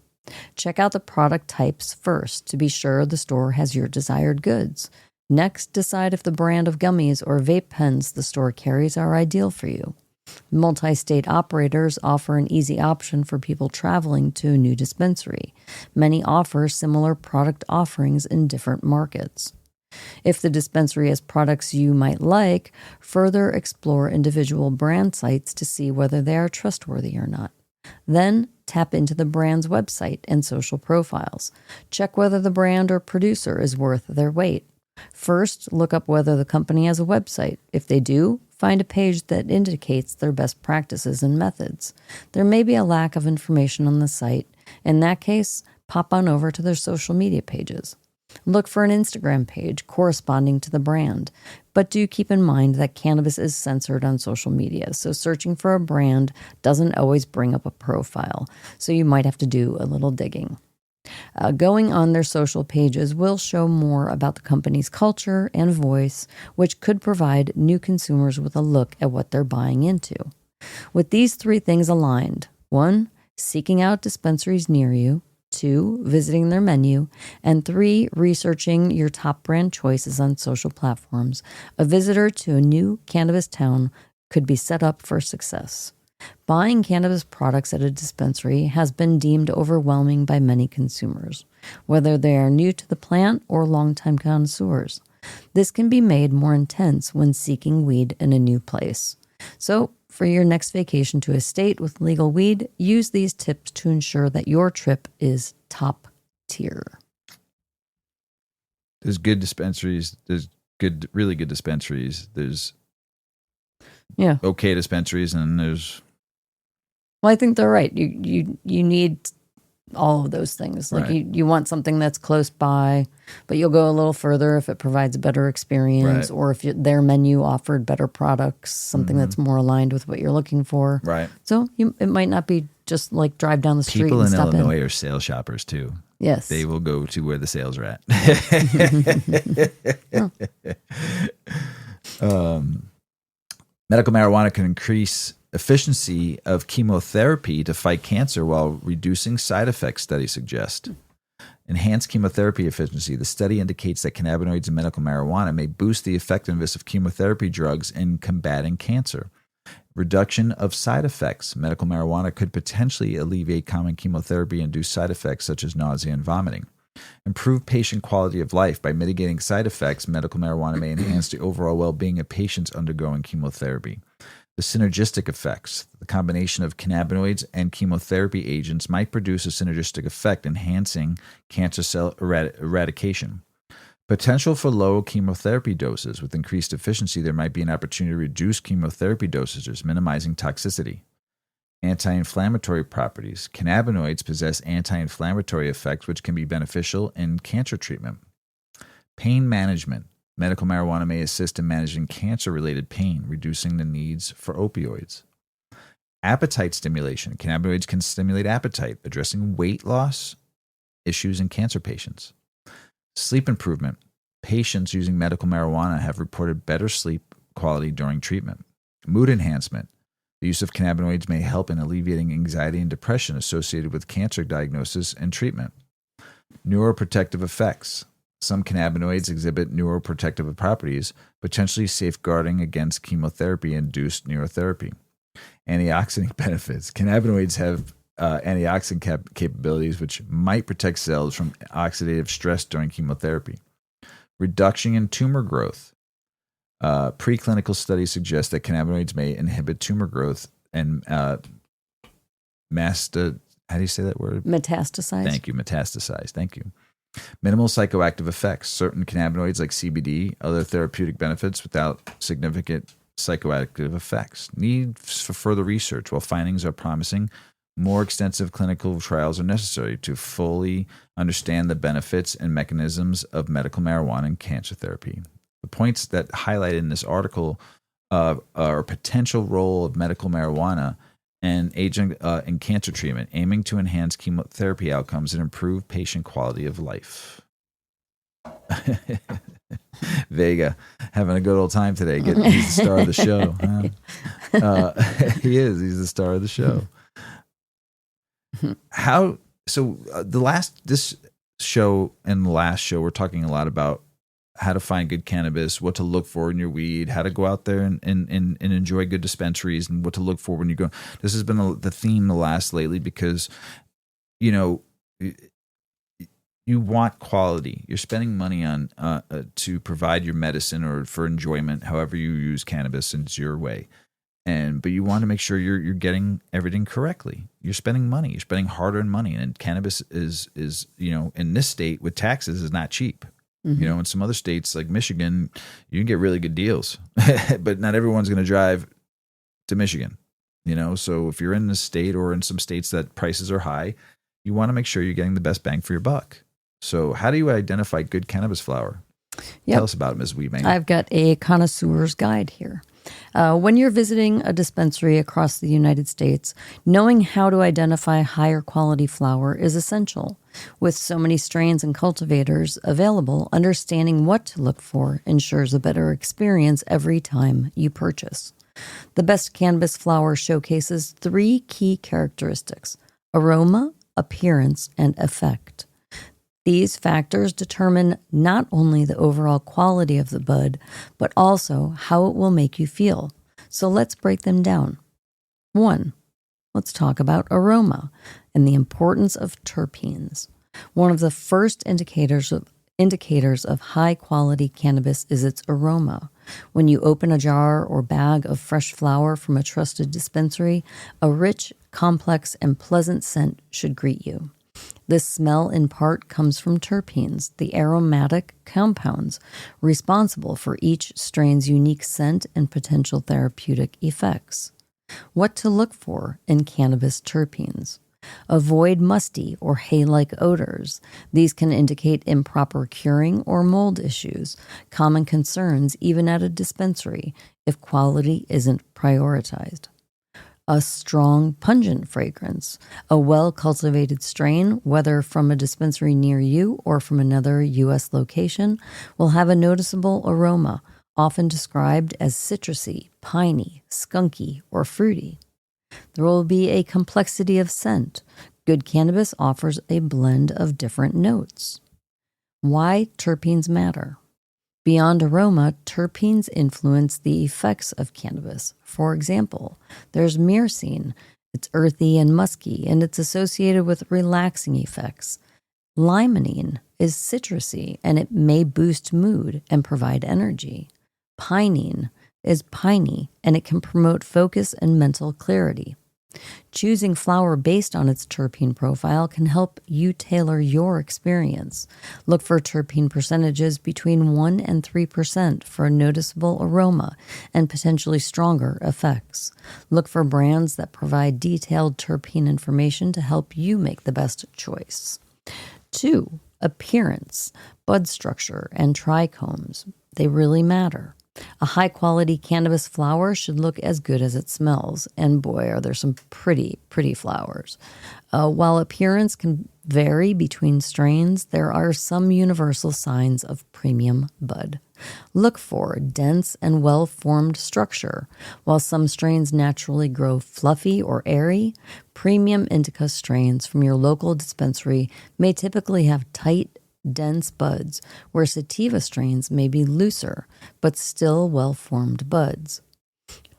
Check out the product types first to be sure the store has your desired goods. Next, decide if the brand of gummies or vape pens the store carries are ideal for you. Multi-state operators offer an easy option for people traveling to a new dispensary. Many offer similar product offerings in different markets. If the dispensary has products you might like, further explore individual brand sites to see whether they are trustworthy or not. Then tap into the brand's website and social profiles. Check whether the brand or producer is worth their weight. First, look up whether the company has a website. If they do, find a page that indicates their best practices and methods. There may be a lack of information on the site. In that case, pop on over to their social media pages. Look for an Instagram page corresponding to the brand, but do keep in mind that cannabis is censored on social media, so searching for a brand doesn't always bring up a profile, so you might have to do a little digging. Going on their social pages will show more about the company's culture and voice, which could provide new consumers with a look at what they're buying into. With these 3 things aligned: 1, seeking out dispensaries near you; 2, visiting their menu; and 3, researching your top brand choices on social platforms, a visitor to a new cannabis town could be set up for success. Buying cannabis products at a dispensary has been deemed overwhelming by many consumers, whether they are new to the plant or longtime connoisseurs. This can be made more intense when seeking weed in a new place. So, for your next vacation to a state with legal weed, use these tips to ensure that your trip is top tier. There's good dispensaries. There's really good dispensaries. There's okay dispensaries, and there's. Well, I think they're right. You need all of those things. Like right. you want something that's close by, but you'll go a little further if it provides a better experience, right. or if their menu offered better products, something that's more aligned with what you're looking for. Right. So it might not be just like drive down the street. People and in stop Illinois in. are sales shoppers too. Yes. They will go to where the sales are at. Medical marijuana can increase efficiency of chemotherapy to fight cancer while reducing side effects, studies suggest. Enhanced chemotherapy efficiency. The study indicates that cannabinoids in medical marijuana may boost the effectiveness of chemotherapy drugs in combating cancer. Reduction of side effects. Medical marijuana could potentially alleviate common chemotherapy-induced side effects such as nausea and vomiting. Improve patient quality of life. By mitigating side effects, medical marijuana may enhance the overall well-being of patients undergoing chemotherapy. The synergistic effects. The combination of cannabinoids and chemotherapy agents might produce a synergistic effect, enhancing cancer cell eradication. Potential for low chemotherapy doses. With increased efficiency, there might be an opportunity to reduce chemotherapy dosages, minimizing toxicity. Anti-inflammatory properties. Cannabinoids possess anti-inflammatory effects which can be beneficial in cancer treatment. Pain management. Medical marijuana may assist in managing cancer-related pain, reducing the needs for opioids. Appetite stimulation. Cannabinoids can stimulate appetite, addressing weight loss issues in cancer patients. Sleep improvement. Patients using medical marijuana have reported better sleep quality during treatment. Mood enhancement. The use of cannabinoids may help in alleviating anxiety and depression associated with cancer diagnosis and treatment. Neuroprotective effects. Some cannabinoids exhibit neuroprotective properties, potentially safeguarding against chemotherapy-induced neurotherapy. Antioxidant benefits. Cannabinoids have antioxidant capabilities which might protect cells from oxidative stress during chemotherapy. Reduction in tumor growth. Preclinical studies suggest that cannabinoids may inhibit tumor growth and how do you say that word? Metastasize. Thank you. Metastasize. Thank you. Minimal psychoactive effects. Certain cannabinoids like CBD, other therapeutic benefits without significant psychoactive effects. Need for further research. While findings are promising, more extensive clinical trials are necessary to fully understand the benefits and mechanisms of medical marijuana in cancer therapy. The points that highlighted in this article are potential role of medical marijuana and agent in cancer treatment, aiming to enhance chemotherapy outcomes and improve patient quality of life. Vega, having a good old time today. He's the star of the show. Huh? He is. He's the star of the show. This show and the last show, we're talking a lot about how to find good cannabis, what to look for in your weed, how to go out there and enjoy good dispensaries, and what to look for when you go. This has been the theme the last lately because, you want quality. You're spending money on to provide your medicine or for enjoyment, however you use cannabis, and it's your way. But you want to make sure you're getting everything correctly. You're spending money. You're spending hard-earned money, and cannabis is in this state with taxes is not cheap. Mm-hmm. In some other states like Michigan, you can get really good deals, but not everyone's going to drive to Michigan. So if you're in this state or in some states that prices are high, you want to make sure you're getting the best bang for your buck. So how do you identify good cannabis flower? Yep. Tell us about it, Ms. Weedman. I've got a connoisseur's guide here. When you're visiting a dispensary across the United States, knowing how to identify higher quality flower is essential. With so many strains and cultivators available, understanding what to look for ensures a better experience every time you purchase. The best cannabis flower showcases 3 key characteristics: aroma, appearance, and effect. These factors determine not only the overall quality of the bud, but also how it will make you feel. So let's break them down. 1. Let's talk about aroma and the importance of terpenes. One of the first indicators of high-quality cannabis is its aroma. When you open a jar or bag of fresh flower from a trusted dispensary, a rich, complex, and pleasant scent should greet you. This smell in part comes from terpenes, the aromatic compounds responsible for each strain's unique scent and potential therapeutic effects. What to look for in cannabis terpenes. Avoid musty or hay-like odors. These can indicate improper curing or mold issues, common concerns even at a dispensary if quality isn't prioritized. A strong, pungent fragrance. A well-cultivated strain, whether from a dispensary near you or from another U.S. location, will have a noticeable aroma, often described as citrusy, piney, skunky, or fruity. There will be a complexity of scent. Good cannabis offers a blend of different notes. Why terpenes matter. Beyond aroma, terpenes influence the effects of cannabis. For example, there's myrcene. It's earthy and musky, and it's associated with relaxing effects. Limonene is citrusy, and it may boost mood and provide energy. Pinene is piney, and it can promote focus and mental clarity. Choosing flower based on its terpene profile can help you tailor your experience. Look for terpene percentages between 1 and 3% for a noticeable aroma and potentially stronger effects. Look for brands that provide detailed terpene information to help you make the best choice. 2. Appearance, bud structure, and trichomes. They really matter. A high-quality cannabis flower should look as good as it smells, and boy, are there some pretty, pretty flowers. While appearance can vary between strains, there are some universal signs of premium bud. Look for dense and well-formed structure. While some strains naturally grow fluffy or airy, premium indica strains from your local dispensary may typically have tight, dense buds, where sativa strains may be looser, but still well-formed buds.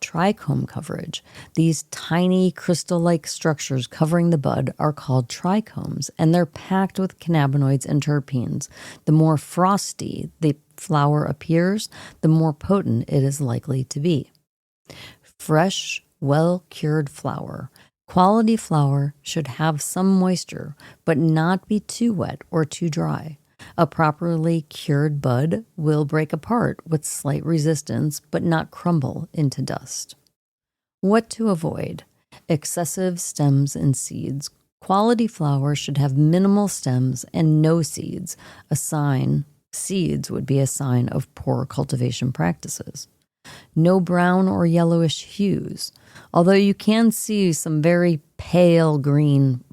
Trichome coverage. These tiny crystal-like structures covering the bud are called trichomes, and they're packed with cannabinoids and terpenes. The more frosty the flower appears, the more potent it is likely to be. Fresh, well-cured flower. Quality flower should have some moisture, but not be too wet or too dry. A properly cured bud will break apart with slight resistance, but not crumble into dust. What to avoid? Excessive stems and seeds. Quality flower should have minimal stems and no seeds. Seeds would be a sign of poor cultivation practices. No brown or yellowish hues. Although you can see some very pale green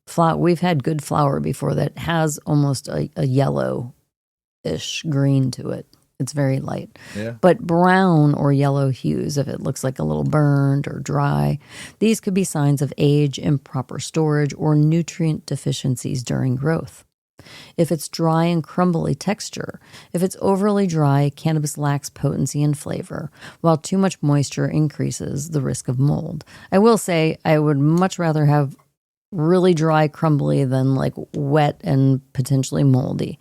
flower. We've had good flower before that has almost a yellow-ish green to it. It's very light. Yeah. But brown or yellow hues, if it looks like a little burned or dry, these could be signs of age, improper storage, or nutrient deficiencies during growth. If it's dry and crumbly texture, if it's overly dry, cannabis lacks potency and flavor, while too much moisture increases the risk of mold. I will say I would much rather have really dry, crumbly than like wet and potentially moldy.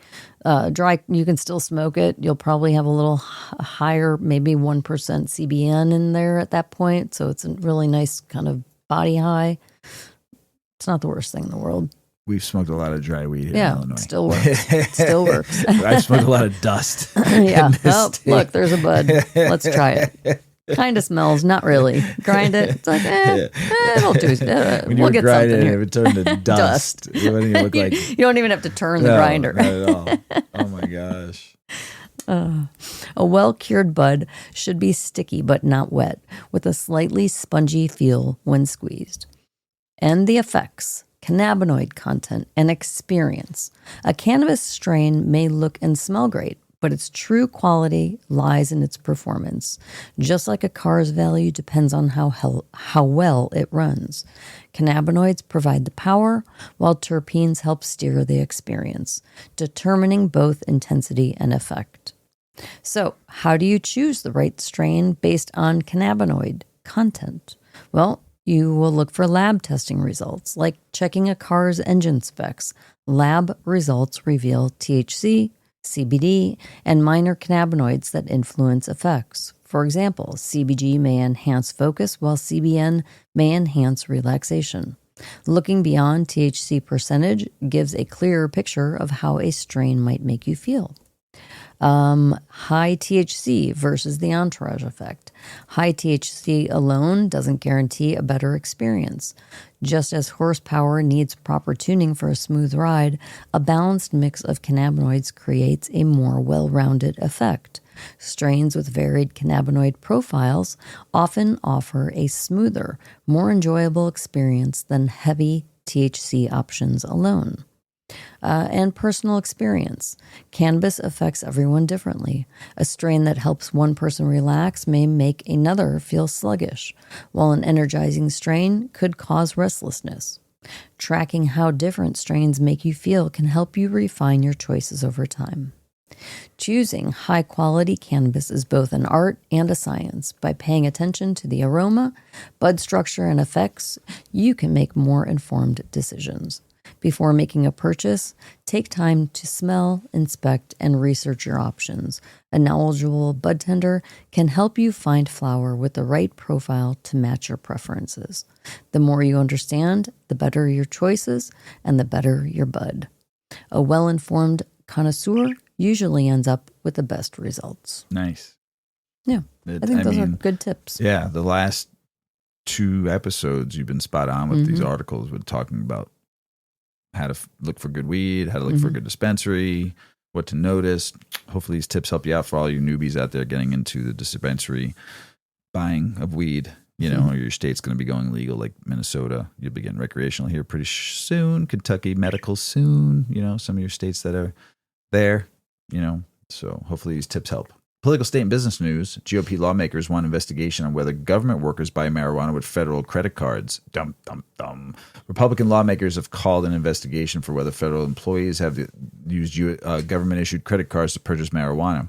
Dry, you can still smoke it. You'll probably have a little higher, maybe 1% CBN in there at that point. So it's a really nice kind of body high. It's not the worst thing in the world. We've smoked a lot of dry weed here in Yeah, Illinois. still works. Still works. I've smoked a lot of dust. Yeah. Oh, look, there's a bud. Let's try it. Kind of smells, not really. Grind it. It's like, it'll do. When you We'll get grind something it, here. it turned to dust. It wouldn't even look like. You don't even have to turn the No, grinder. not at all. Oh my gosh. A well-cured bud should be sticky but not wet, with a slightly spongy feel when squeezed. And the effects, cannabinoid content, and experience. A cannabis strain may look and smell great, but its true quality lies in its performance. Just like a car's value depends on how well it runs. Cannabinoids provide the power, while terpenes help steer the experience, determining both intensity and effect. So, how do you choose the right strain based on cannabinoid content? Well, you will look for lab testing results, like checking a car's engine specs. Lab results reveal THC, CBD, and minor cannabinoids that influence effects. For example, CBG may enhance focus, while CBN may enhance relaxation. Looking beyond THC percentage gives a clearer picture of how a strain might make you feel. High THC versus the entourage effect. High THC alone doesn't guarantee a better experience. Just as horsepower needs proper tuning for a smooth ride, a balanced mix of cannabinoids creates a more well-rounded effect. Strains with varied cannabinoid profiles often offer a smoother, more enjoyable experience than heavy THC options alone. And personal experience. Cannabis affects everyone differently. A strain that helps one person relax may make another feel sluggish, while an energizing strain could cause restlessness. Tracking how different strains make you feel can help you refine your choices over time. Choosing high-quality cannabis is both an art and a science. By paying attention to the aroma, bud structure, and effects, you can make more informed decisions. Before making a purchase, take time to smell, inspect, and research your options. A knowledgeable bud tender can help you find flower with the right profile to match your preferences. The more you understand, the better your choices and the better your bud. A well-informed connoisseur usually ends up with the best results. Nice. Yeah, I think those are good tips. Yeah, the last 2 episodes you've been spot on with these articles. We're talking about how to look for good weed, how to look for a good dispensary, what to notice. Hopefully these tips help you out for all you newbies out there getting into the dispensary buying of weed. You know, or your state's going to be going legal, like Minnesota. You'll be getting recreational here pretty soon. Kentucky medical soon. You know, some of your states that are there, you know. So hopefully these tips help. Political, state, and business news. GOP lawmakers want investigation on whether government workers buy marijuana with federal credit cards. Dum, dum, dum. Republican lawmakers have called an investigation for whether federal employees have used government-issued credit cards to purchase marijuana.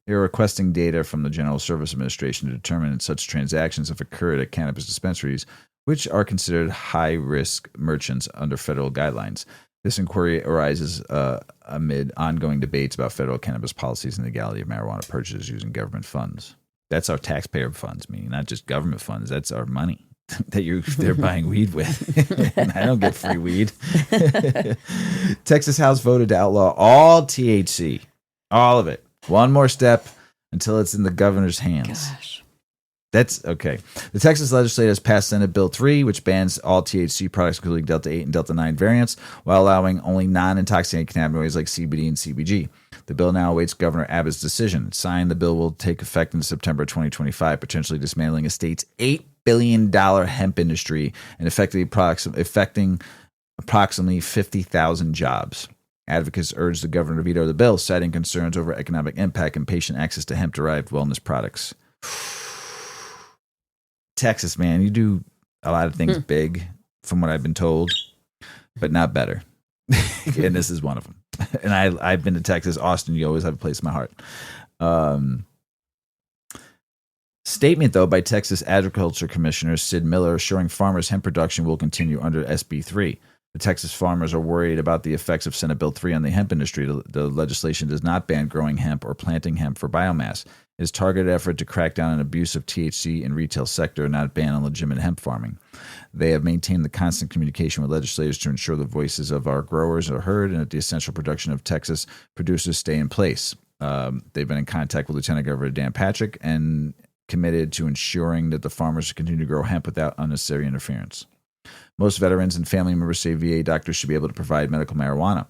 They are requesting data from the General Service Administration to determine if such transactions have occurred at cannabis dispensaries, which are considered high-risk merchants under federal guidelines. This inquiry arises amid ongoing debates about federal cannabis policies and the legality of marijuana purchases using government funds. That's our taxpayer funds, meaning not just government funds. That's our money that they're buying weed with. And I don't get free weed. Texas House voted to outlaw all THC, all of it. One more step until it's in the governor's hands. Gosh. That's okay. The Texas legislature has passed Senate Bill 3, which bans all THC products, including Delta 8 and Delta 9 variants, while allowing only non-intoxicating cannabinoids like CBD and CBG. The bill now awaits Governor Abbott's decision. Signed, the bill will take effect in September 2025, potentially dismantling a state's $8 billion hemp industry and affecting approximately 50,000 jobs. Advocates urge the governor to veto the bill, citing concerns over economic impact and patient access to hemp-derived wellness products. Texas, man, you do a lot of things big, from what I've been told, but not better. And this is one of them. And I've been to Texas. Austin, you always have a place in my heart. Statement, though, by Texas Agriculture Commissioner Sid Miller assuring farmers hemp production will continue under SB 3. The Texas farmers are worried about the effects of Senate Bill 3 on the hemp industry. The legislation does not ban growing hemp or planting hemp for biomass. It is a targeted effort to crack down on abuse of THC in retail sector, not ban on legitimate hemp farming. They have maintained the constant communication with legislators to ensure the voices of our growers are heard and that the essential production of Texas producers stay in place. They've been in contact with Lieutenant Governor Dan Patrick and committed to ensuring that the farmers continue to grow hemp without unnecessary interference. Most veterans and family members say VA doctors should be able to provide medical marijuana.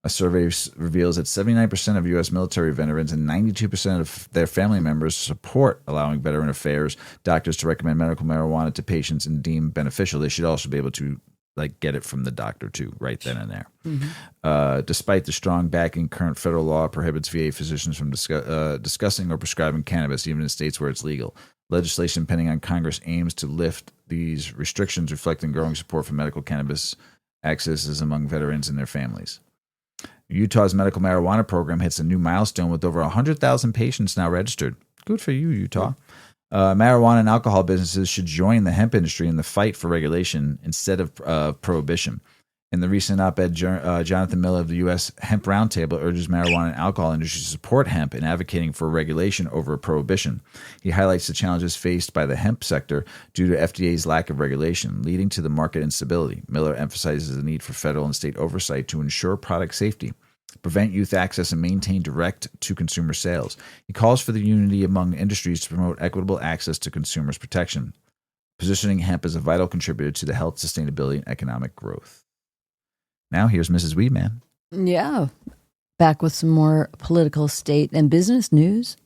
A survey reveals that 79% of U.S. military veterans and 92% of their family members support allowing Veteran Affairs doctors to recommend medical marijuana to patients and deem beneficial. They should also be able to get it from the doctor too, right then and there. Mm-hmm. Despite the strong backing, current federal law prohibits VA physicians from discussing or prescribing cannabis, even in states where it's legal. Legislation pending on Congress aims to lift these restrictions, reflecting growing support for medical cannabis access among veterans and their families. Utah's medical marijuana program hits a new milestone with over 100,000 patients now registered. Good for you, Utah. Marijuana and alcohol businesses should join the hemp industry in the fight for regulation instead of prohibition. In the recent op-ed, Jonathan Miller of the U.S. Hemp Roundtable urges marijuana and alcohol industry to support hemp in advocating for regulation over prohibition. He highlights the challenges faced by the hemp sector due to FDA's lack of regulation, leading to the market instability. Miller emphasizes the need for federal and state oversight to ensure product safety, prevent youth access, and maintain direct-to-consumer sales. He calls for the unity among industries to promote equitable access to consumers' protection, positioning hemp as a vital contributor to the health, sustainability, and economic growth. Now here's Mrs. Weedman. Yeah, back with some more political, state, and business news.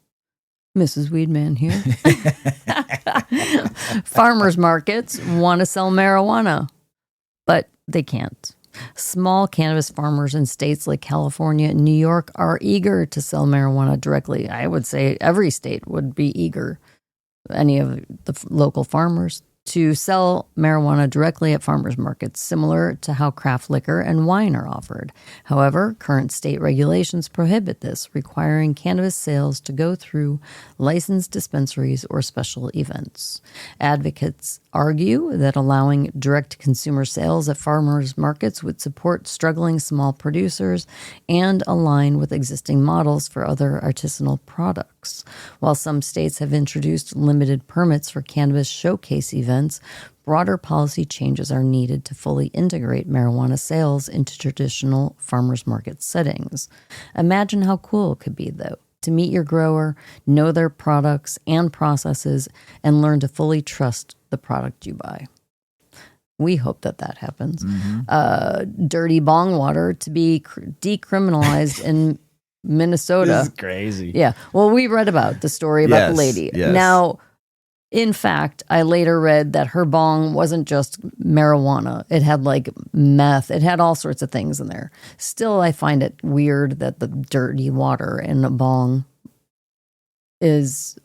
Mrs. Weedman here. Farmers markets want to sell marijuana, but they can't. Small cannabis farmers in states like California and New York are eager to sell marijuana directly. I would say every state would be eager, any of the local farmers, to sell marijuana directly at farmers markets, similar to how craft liquor and wine are offered. However, current state regulations prohibit this, requiring cannabis sales to go through licensed dispensaries or special events. Advocates argue that allowing direct consumer sales at farmers markets would support struggling small producers and align with existing models for other artisanal products. While some states have introduced limited permits for cannabis showcase events, broader policy changes are needed to fully integrate marijuana sales into traditional farmers market settings. Imagine how cool it could be, though, to meet your grower, know their products and processes, and learn to fully trust the product you buy. We hope that happens. Mm-hmm. Dirty bong water to be decriminalized in Minnesota. This is crazy. Yeah. Well, we read about the story about the lady. Yes. Now, in fact, I later read that her bong wasn't just marijuana. It had meth. It had all sorts of things in there. Still, I find it weird that the dirty water in a bong is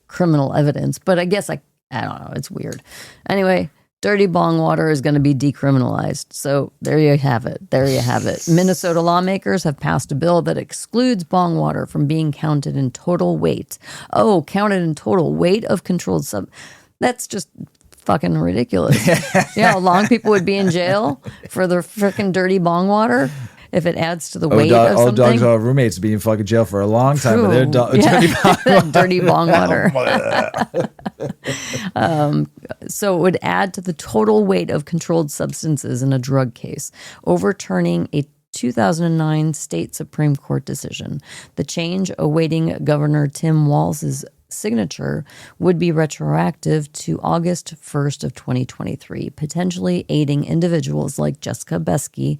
criminal evidence. But I guess I don't know. It's weird. Anyway, dirty bong water is going to be decriminalized. So there you have it. Minnesota lawmakers have passed a bill that excludes bong water from being counted in total weight. Oh, counted in total weight of controlled That's just fucking ridiculous. You know how long people would be in jail for the freaking dirty bong water? If it adds to the weight of something. Old dogs, our roommates, be in fucking jail for a long time for their dirty bong water. Dirty bong water. So it would add to the total weight of controlled substances in a drug case, overturning a 2009 state Supreme Court decision. The change, awaiting Governor Tim Walz's signature, would be retroactive to August 1st of 2023, potentially aiding individuals like Jessica Besky,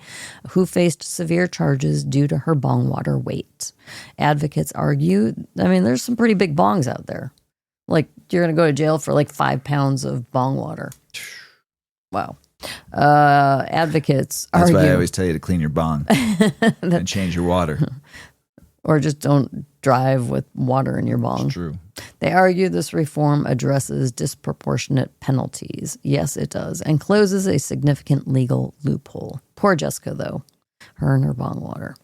who faced severe charges due to her bong water weight. Advocates argue, there's some pretty big bongs out there. You're going to go to jail for 5 pounds of bong water. Wow. Advocates argue. That's why I always tell you to clean your bong and change your water. Or just don't drive with water in your bong. It's true. They argue this reform addresses disproportionate penalties. Yes, it does. And closes a significant legal loophole. Poor Jessica, though. Her and her bong water.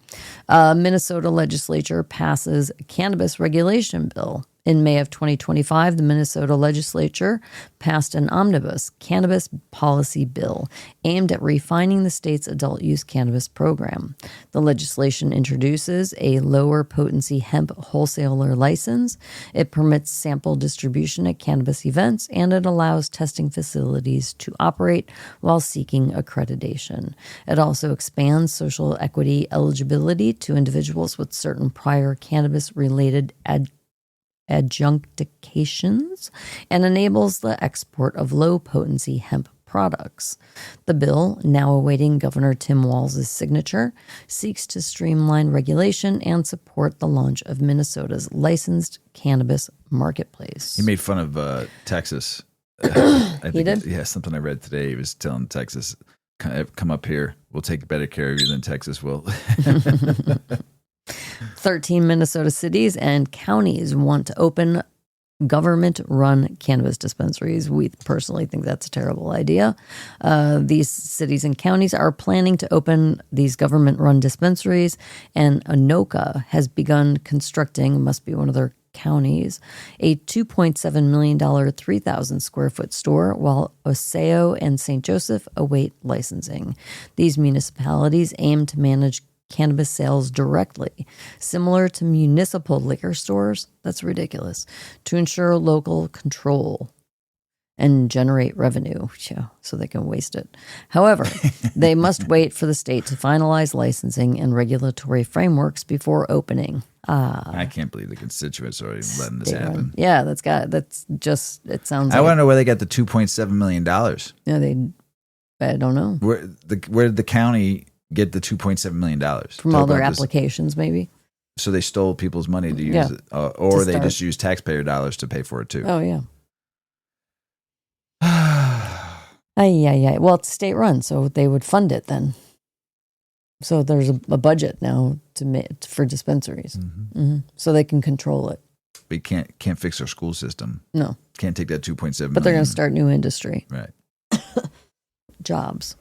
Minnesota legislature passes cannabis regulation bill. In May of 2025, the Minnesota legislature passed an omnibus cannabis policy bill aimed at refining the state's adult use cannabis program. The legislation introduces a lower potency hemp wholesaler license. It permits sample distribution at cannabis events, and it allows testing facilities to operate while seeking accreditation. It also expands social equity eligibility to individuals with certain prior cannabis-related adjunctications and enables the export of low-potency hemp products. The bill, now awaiting Governor Tim Walz's signature, seeks to streamline regulation and support the launch of Minnesota's licensed cannabis marketplace. He made fun of Texas. He did? Yeah, something I read today. He was telling Texas, come up here. We'll take better care of you than Texas will. 13 Minnesota cities and counties want to open government-run cannabis dispensaries. We personally think that's a terrible idea. These cities and counties are planning to open these government-run dispensaries, and Anoka has begun constructing, must be one of their counties, a $2.7 million 3,000 square foot store, while Osseo and St. Joseph await licensing. These municipalities aim to manage cannabis sales directly, similar to municipal liquor stores. That's ridiculous. To ensure local control and generate revenue, so they can waste it. However, they must wait for the state to finalize licensing and regulatory frameworks before opening. I can't believe the constituents are already letting this happen. Yeah, that's just, it sounds I like. want to know where they got the $2.7 million. Yeah, I don't know. Where did the county get the $2.7 million? From all their applications, maybe. So they stole people's money to use it, or they start. just used taxpayer dollars to pay for it too. Oh, yeah. Well, it's state run, so they would fund it then. So there's a budget now for dispensaries, so they can control it. But you can't fix our school system. No, can't take that 2.7 million. but they're going to start new industry, right? Jobs.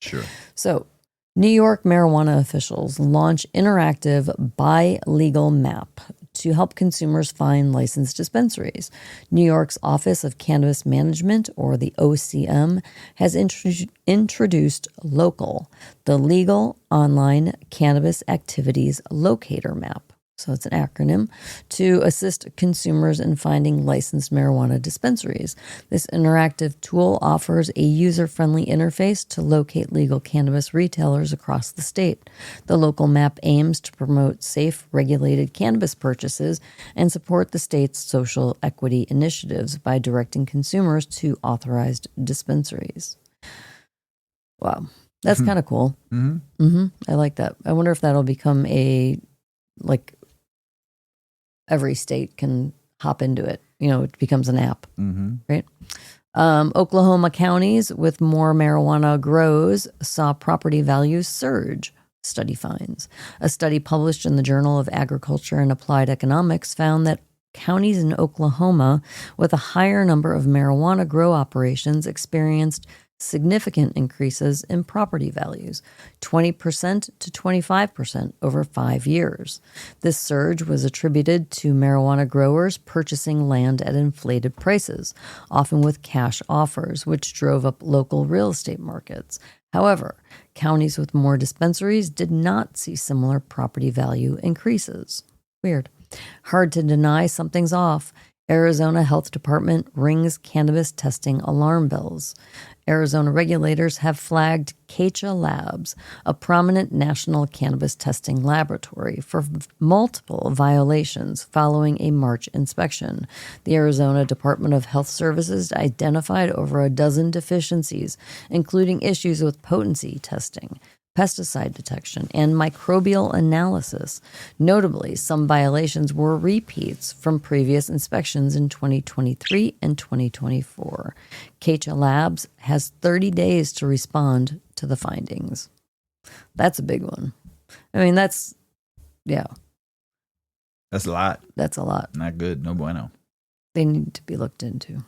Sure. So, New York marijuana officials launch interactive Buy Legal map to help consumers find licensed dispensaries. New York's Office of Cannabis Management, or the OCM, has introduced Local, the legal online cannabis activities locator map. So it's an acronym, to assist consumers in finding licensed marijuana dispensaries. This interactive tool offers a user-friendly interface to locate legal cannabis retailers across the state. The local map aims to promote safe, regulated cannabis purchases and support the state's social equity initiatives by directing consumers to authorized dispensaries. Wow, that's kind of cool. I like that. I wonder if that'll become every state can hop into it. It becomes an app, right? Oklahoma counties with more marijuana grows saw property values surge, study finds. A study published in the Journal of Agriculture and Applied Economics found that counties in Oklahoma with a higher number of marijuana grow operations experienced significant increases in property values, 20% to 25% over 5 years. This surge was attributed to marijuana growers purchasing land at inflated prices, often with cash offers, which drove up local real estate markets. However, counties with more dispensaries did not see similar property value increases. Weird. Hard to deny something's off. Arizona Health Department rings cannabis testing alarm bells. Arizona regulators have flagged Caked Labs, a prominent national cannabis testing laboratory, for multiple violations following a March inspection. The Arizona Department of Health Services identified over a dozen deficiencies, including issues with potency testing, pesticide detection, and microbial analysis. Notably, some violations were repeats from previous inspections in 2023 and 2024. Caked Labs has 30 days to respond to the findings. That's a big one. I mean, that's a lot. That's a lot. Not good. No bueno. They need to be looked into.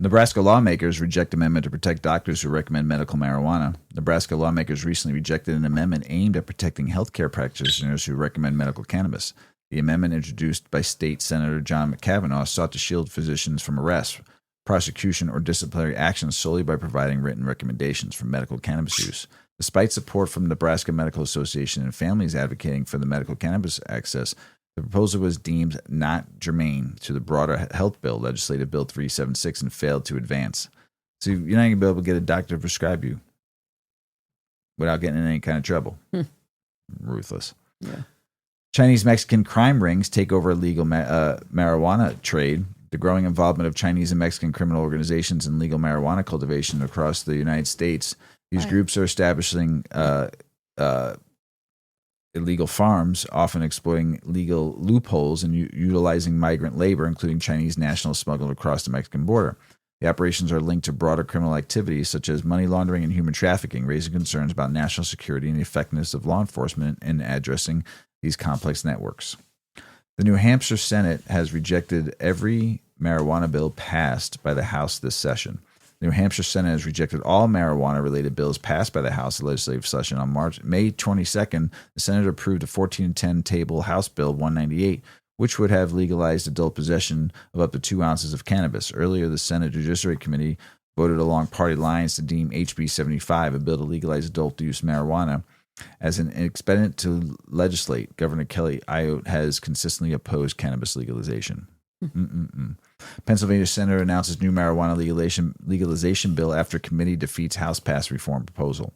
Nebraska lawmakers reject amendment to protect doctors who recommend medical marijuana. Nebraska lawmakers recently rejected an amendment aimed at protecting healthcare practitioners who recommend medical cannabis. The amendment introduced by State Senator John McCavanagh sought to shield physicians from arrest, prosecution, or disciplinary action solely by providing written recommendations for medical cannabis use. Despite support from Nebraska Medical Association and families advocating for the medical cannabis access, the proposal was deemed not germane to the broader health bill, Legislative Bill 376, and failed to advance. So you're not going to be able to get a doctor to prescribe you without getting in any kind of trouble. Ruthless. Yeah. Chinese-Mexican crime rings take over illegal marijuana trade. The growing involvement of Chinese and Mexican criminal organizations in legal marijuana cultivation across the United States. These groups are establishing illegal farms, often exploiting legal loopholes and utilizing migrant labor, including Chinese nationals smuggled across the Mexican border. The operations are linked to broader criminal activities such as money laundering and human trafficking, raising concerns about national security and the effectiveness of law enforcement in addressing these complex networks. The New Hampshire Senate has rejected every marijuana bill passed by the House this session. The New Hampshire Senate has rejected all marijuana-related bills passed by the House legislative session. On May 22nd, the Senate approved a 14-10 table House Bill 198, which would have legalized adult possession of up to 2 ounces of cannabis. Earlier, the Senate Judiciary Committee voted along party lines to deem HB 75, a bill to legalize adult-use marijuana, as an expedient to legislate. Governor Kelly Ayotte has consistently opposed cannabis legalization. Pennsylvania Senator announces new marijuana legalization bill after committee defeats House-passed reform proposal.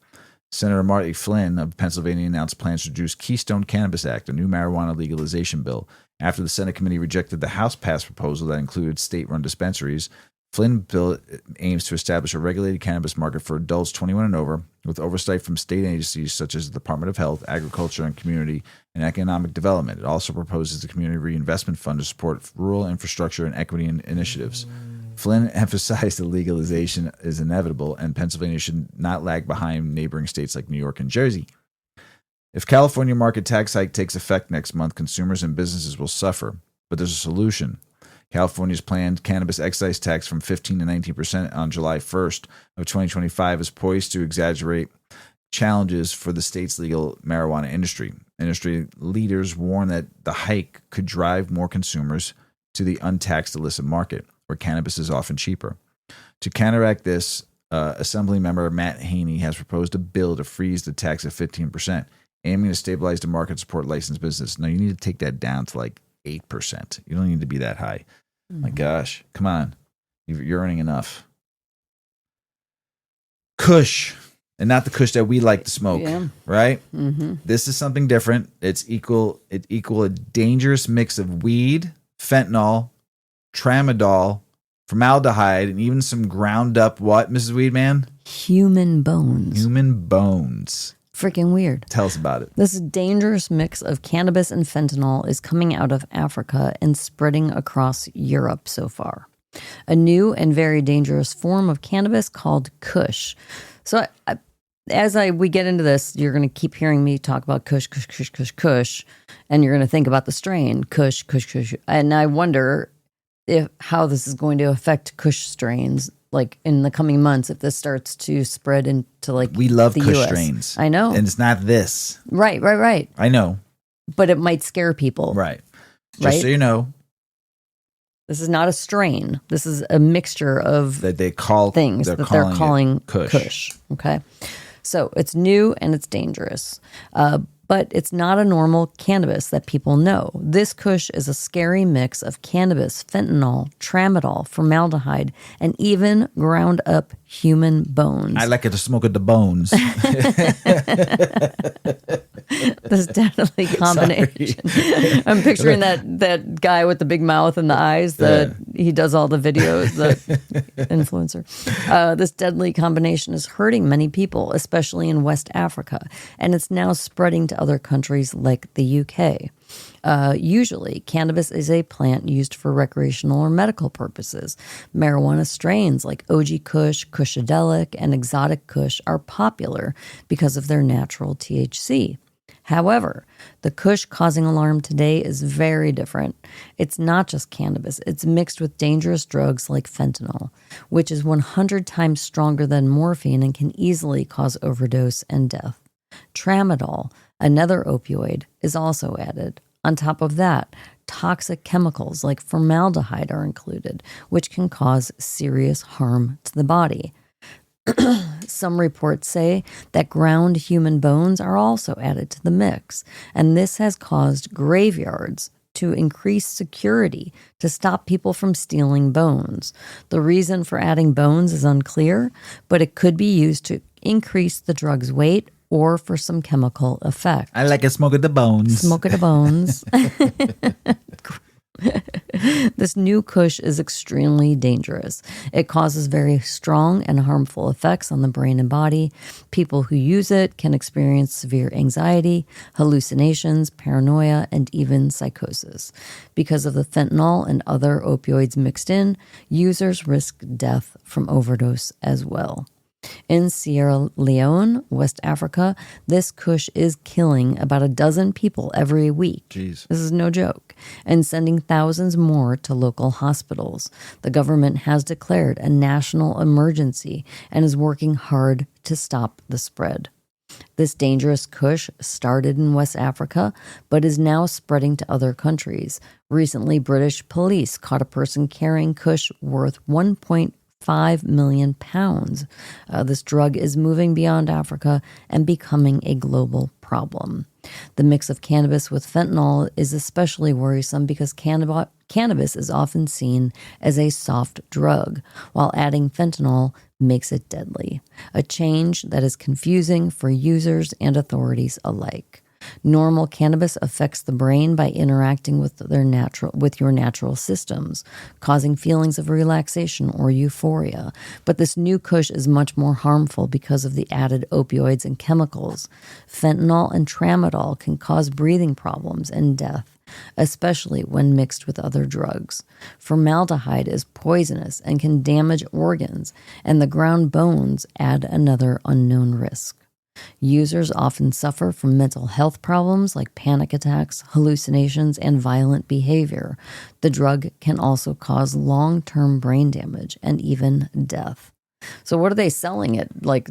Senator Marty Flynn of Pennsylvania announced plans to introduce Keystone Cannabis Act, a new marijuana legalization bill, after the Senate committee rejected the House-passed proposal that included state-run dispensaries. Flynn bill aims to establish a regulated cannabis market for adults 21 and over, with oversight from state agencies such as the Department of Health, Agriculture, and Community and Economic Development. It also proposes a community reinvestment fund to support rural infrastructure and equity initiatives. Flynn emphasized that legalization is inevitable, and Pennsylvania should not lag behind neighboring states like New York and Jersey. If California market tax hike takes effect next month, consumers and businesses will suffer, but there's a solution. California's planned cannabis excise tax from 15 to 19% on July 1st of 2025 is poised to exaggerate challenges for the state's legal marijuana industry. Industry leaders warn that the hike could drive more consumers to the untaxed illicit market, where cannabis is often cheaper. To counteract this, Assembly member Matt Haney has proposed a bill to freeze the tax at 15%, aiming to stabilize the market and support licensed business. Now, you need to take that down to like 8%. You don't need to be that high. My gosh, come on. You're earning enough. Kush, and not the Kush that we like to smoke, right? Mm-hmm. This is something different. It's equal a dangerous mix of weed, fentanyl, tramadol, formaldehyde, and even some ground up what, Mrs. Weedman? Human bones. Human bones. Freaking weird. Tell us about it. This dangerous mix of cannabis and fentanyl is coming out of Africa and spreading across Europe so far. A new and very dangerous form of cannabis called Kush. So as we get into this, you're going to keep hearing me talk about Kush, Kush, Kush, Kush, Kush, and you're going to think about the strain, Kush, Kush, Kush. And I wonder how this is going to affect Kush strains like in the coming months, if this starts to spread into like we love the Kush US. Strains. I know. And it's not this. Right. I know. But it might scare people. Right. Just so you know. This is not a strain. This is a mixture of that they call things that they're calling Kush. Okay. So it's new and it's dangerous. But it's not a normal cannabis that people know. This Kush is a scary mix of cannabis, fentanyl, tramadol, formaldehyde, and even ground up human bones. I like it to smoke at the bones. This deadly combination. I'm picturing that guy with the big mouth and the eyes that he does all the videos, the influencer. This deadly combination is hurting many people, especially in West Africa, and it's now spreading to other countries like the UK. Usually, cannabis is a plant used for recreational or medical purposes. Marijuana strains like OG Kush, Kushadelic, and Exotic Kush are popular because of their natural THC. However, the Kush causing alarm today is very different. It's not just cannabis. It's mixed with dangerous drugs like fentanyl, which is 100 times stronger than morphine and can easily cause overdose and death. Tramadol, another opioid, is also added. On top of that, toxic chemicals like formaldehyde are included, which can cause serious harm to the body. Some reports say that ground human bones are also added to the mix, and this has caused graveyards to increase security to stop people from stealing bones. The reason for adding bones is unclear, but it could be used to increase the drug's weight or for some chemical effect. I like a smoke of the bones. Smoke of the bones. This new kush is extremely dangerous. It causes very strong and harmful effects on the brain and body. People who use it can experience severe anxiety, hallucinations, paranoia, and even psychosis. Because of the fentanyl and other opioids mixed in, users risk death from overdose as well. In Sierra Leone, West Africa, this kush is killing about a dozen people every week. Jeez. This is no joke. And sending thousands more to local hospitals. The government has declared a national emergency and is working hard to stop the spread. This dangerous kush started in West Africa, but is now spreading to other countries. Recently, British police caught a person carrying kush worth 1.5 million pounds. This drug is moving beyond Africa and becoming a global problem. The mix of cannabis with fentanyl is especially worrisome because cannabis is often seen as a soft drug, while adding fentanyl makes it deadly, a change that is confusing for users and authorities alike. Normal cannabis affects the brain by interacting with your natural systems, causing feelings of relaxation or euphoria. But this new kush is much more harmful because of the added opioids and chemicals. Fentanyl and tramadol can cause breathing problems and death, especially when mixed with other drugs. Formaldehyde is poisonous and can damage organs, and the ground bones add another unknown risk. Users often suffer from mental health problems like panic attacks, hallucinations, and violent behavior. The drug can also cause long-term brain damage and even death. So what are they selling it? Like,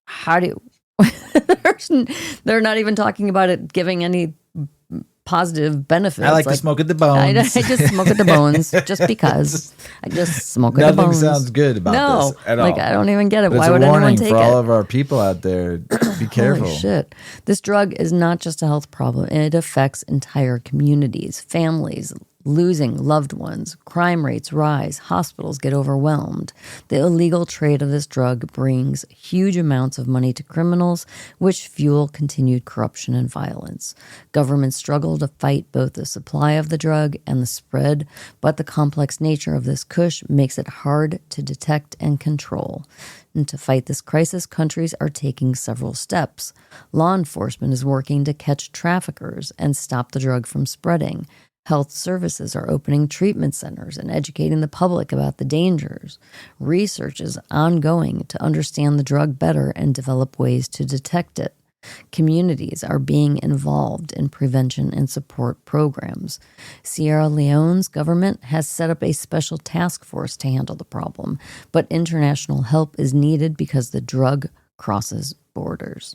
how do you, they're not even talking about it giving any positive benefits. I like to smoke at the bones. I just smoke at the bones just because. I just smoke at the bones. Nothing sounds good about this at all. Like, I don't even get it. But Why it's would a anyone warning take for it? all of our people out there. Be careful. Holy shit. This drug is not just a health problem. It affects entire communities, families, losing loved ones. Crime rates rise. Hospitals get overwhelmed. The illegal trade of this drug brings huge amounts of money to criminals, which fuel continued corruption and violence. Governments struggle to fight both the supply of the drug and the spread, but the complex nature of this kush makes it hard to detect and control. And to fight this crisis, countries are taking several steps. Law enforcement is working to catch traffickers and stop the drug from spreading. Health services are opening treatment centers and educating the public about the dangers. Research is ongoing to understand the drug better and develop ways to detect it. Communities are being involved in prevention and support programs. Sierra Leone's government has set up a special task force to handle the problem, but international help is needed because the drug crosses borders.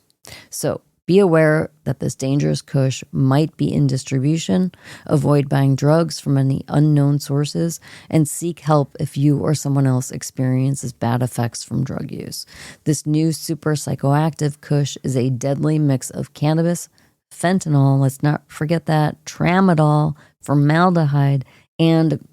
So, be aware that this dangerous kush might be in distribution. Avoid buying drugs from any unknown sources and seek help if you or someone else experiences bad effects from drug use. This new super psychoactive kush is a deadly mix of cannabis, fentanyl, let's not forget that, tramadol, formaldehyde, and,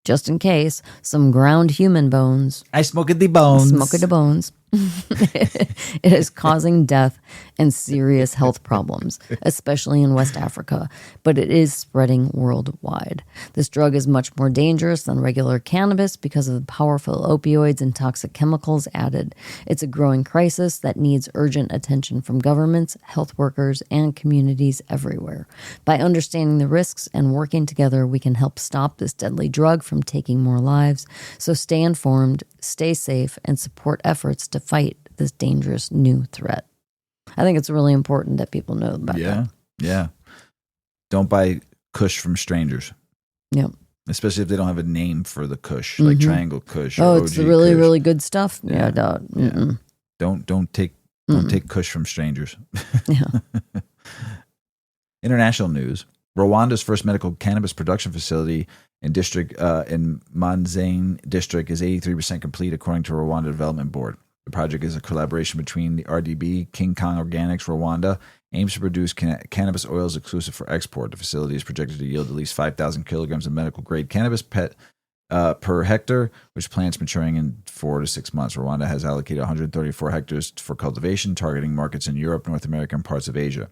just in case, some ground human bones. I smoke at the bones. Smoke at the bones. It is causing death and serious health problems, especially in West Africa, but it is spreading worldwide. This drug is much more dangerous than regular cannabis because of the powerful opioids and toxic chemicals added. It's a growing crisis that needs urgent attention from governments, health workers, and communities everywhere. By understanding the risks and working together, we can help stop this deadly drug from taking more lives. So stay informed, stay safe, and support efforts to fight this dangerous new threat. I think it's really important that people know about that. Yeah. Don't buy kush from strangers. Yep. Especially if they don't have a name for the kush, like Triangle Kush. Oh, or it's OG really, kush. really good stuff. Yeah. Yeah. Don't take kush from strangers. Yeah. International news. Rwanda's first medical cannabis production facility in Manzane district is 83% complete, according to Rwanda Development Board. The project is a collaboration between the RDB, King Kong Organics Rwanda, aims to produce cannabis oils exclusive for export. The facility is projected to yield at least 5,000 kilograms of medical-grade cannabis per hectare, which plants maturing in 4 to 6 months. Rwanda has allocated 134 hectares for cultivation, targeting markets in Europe, North America, and parts of Asia.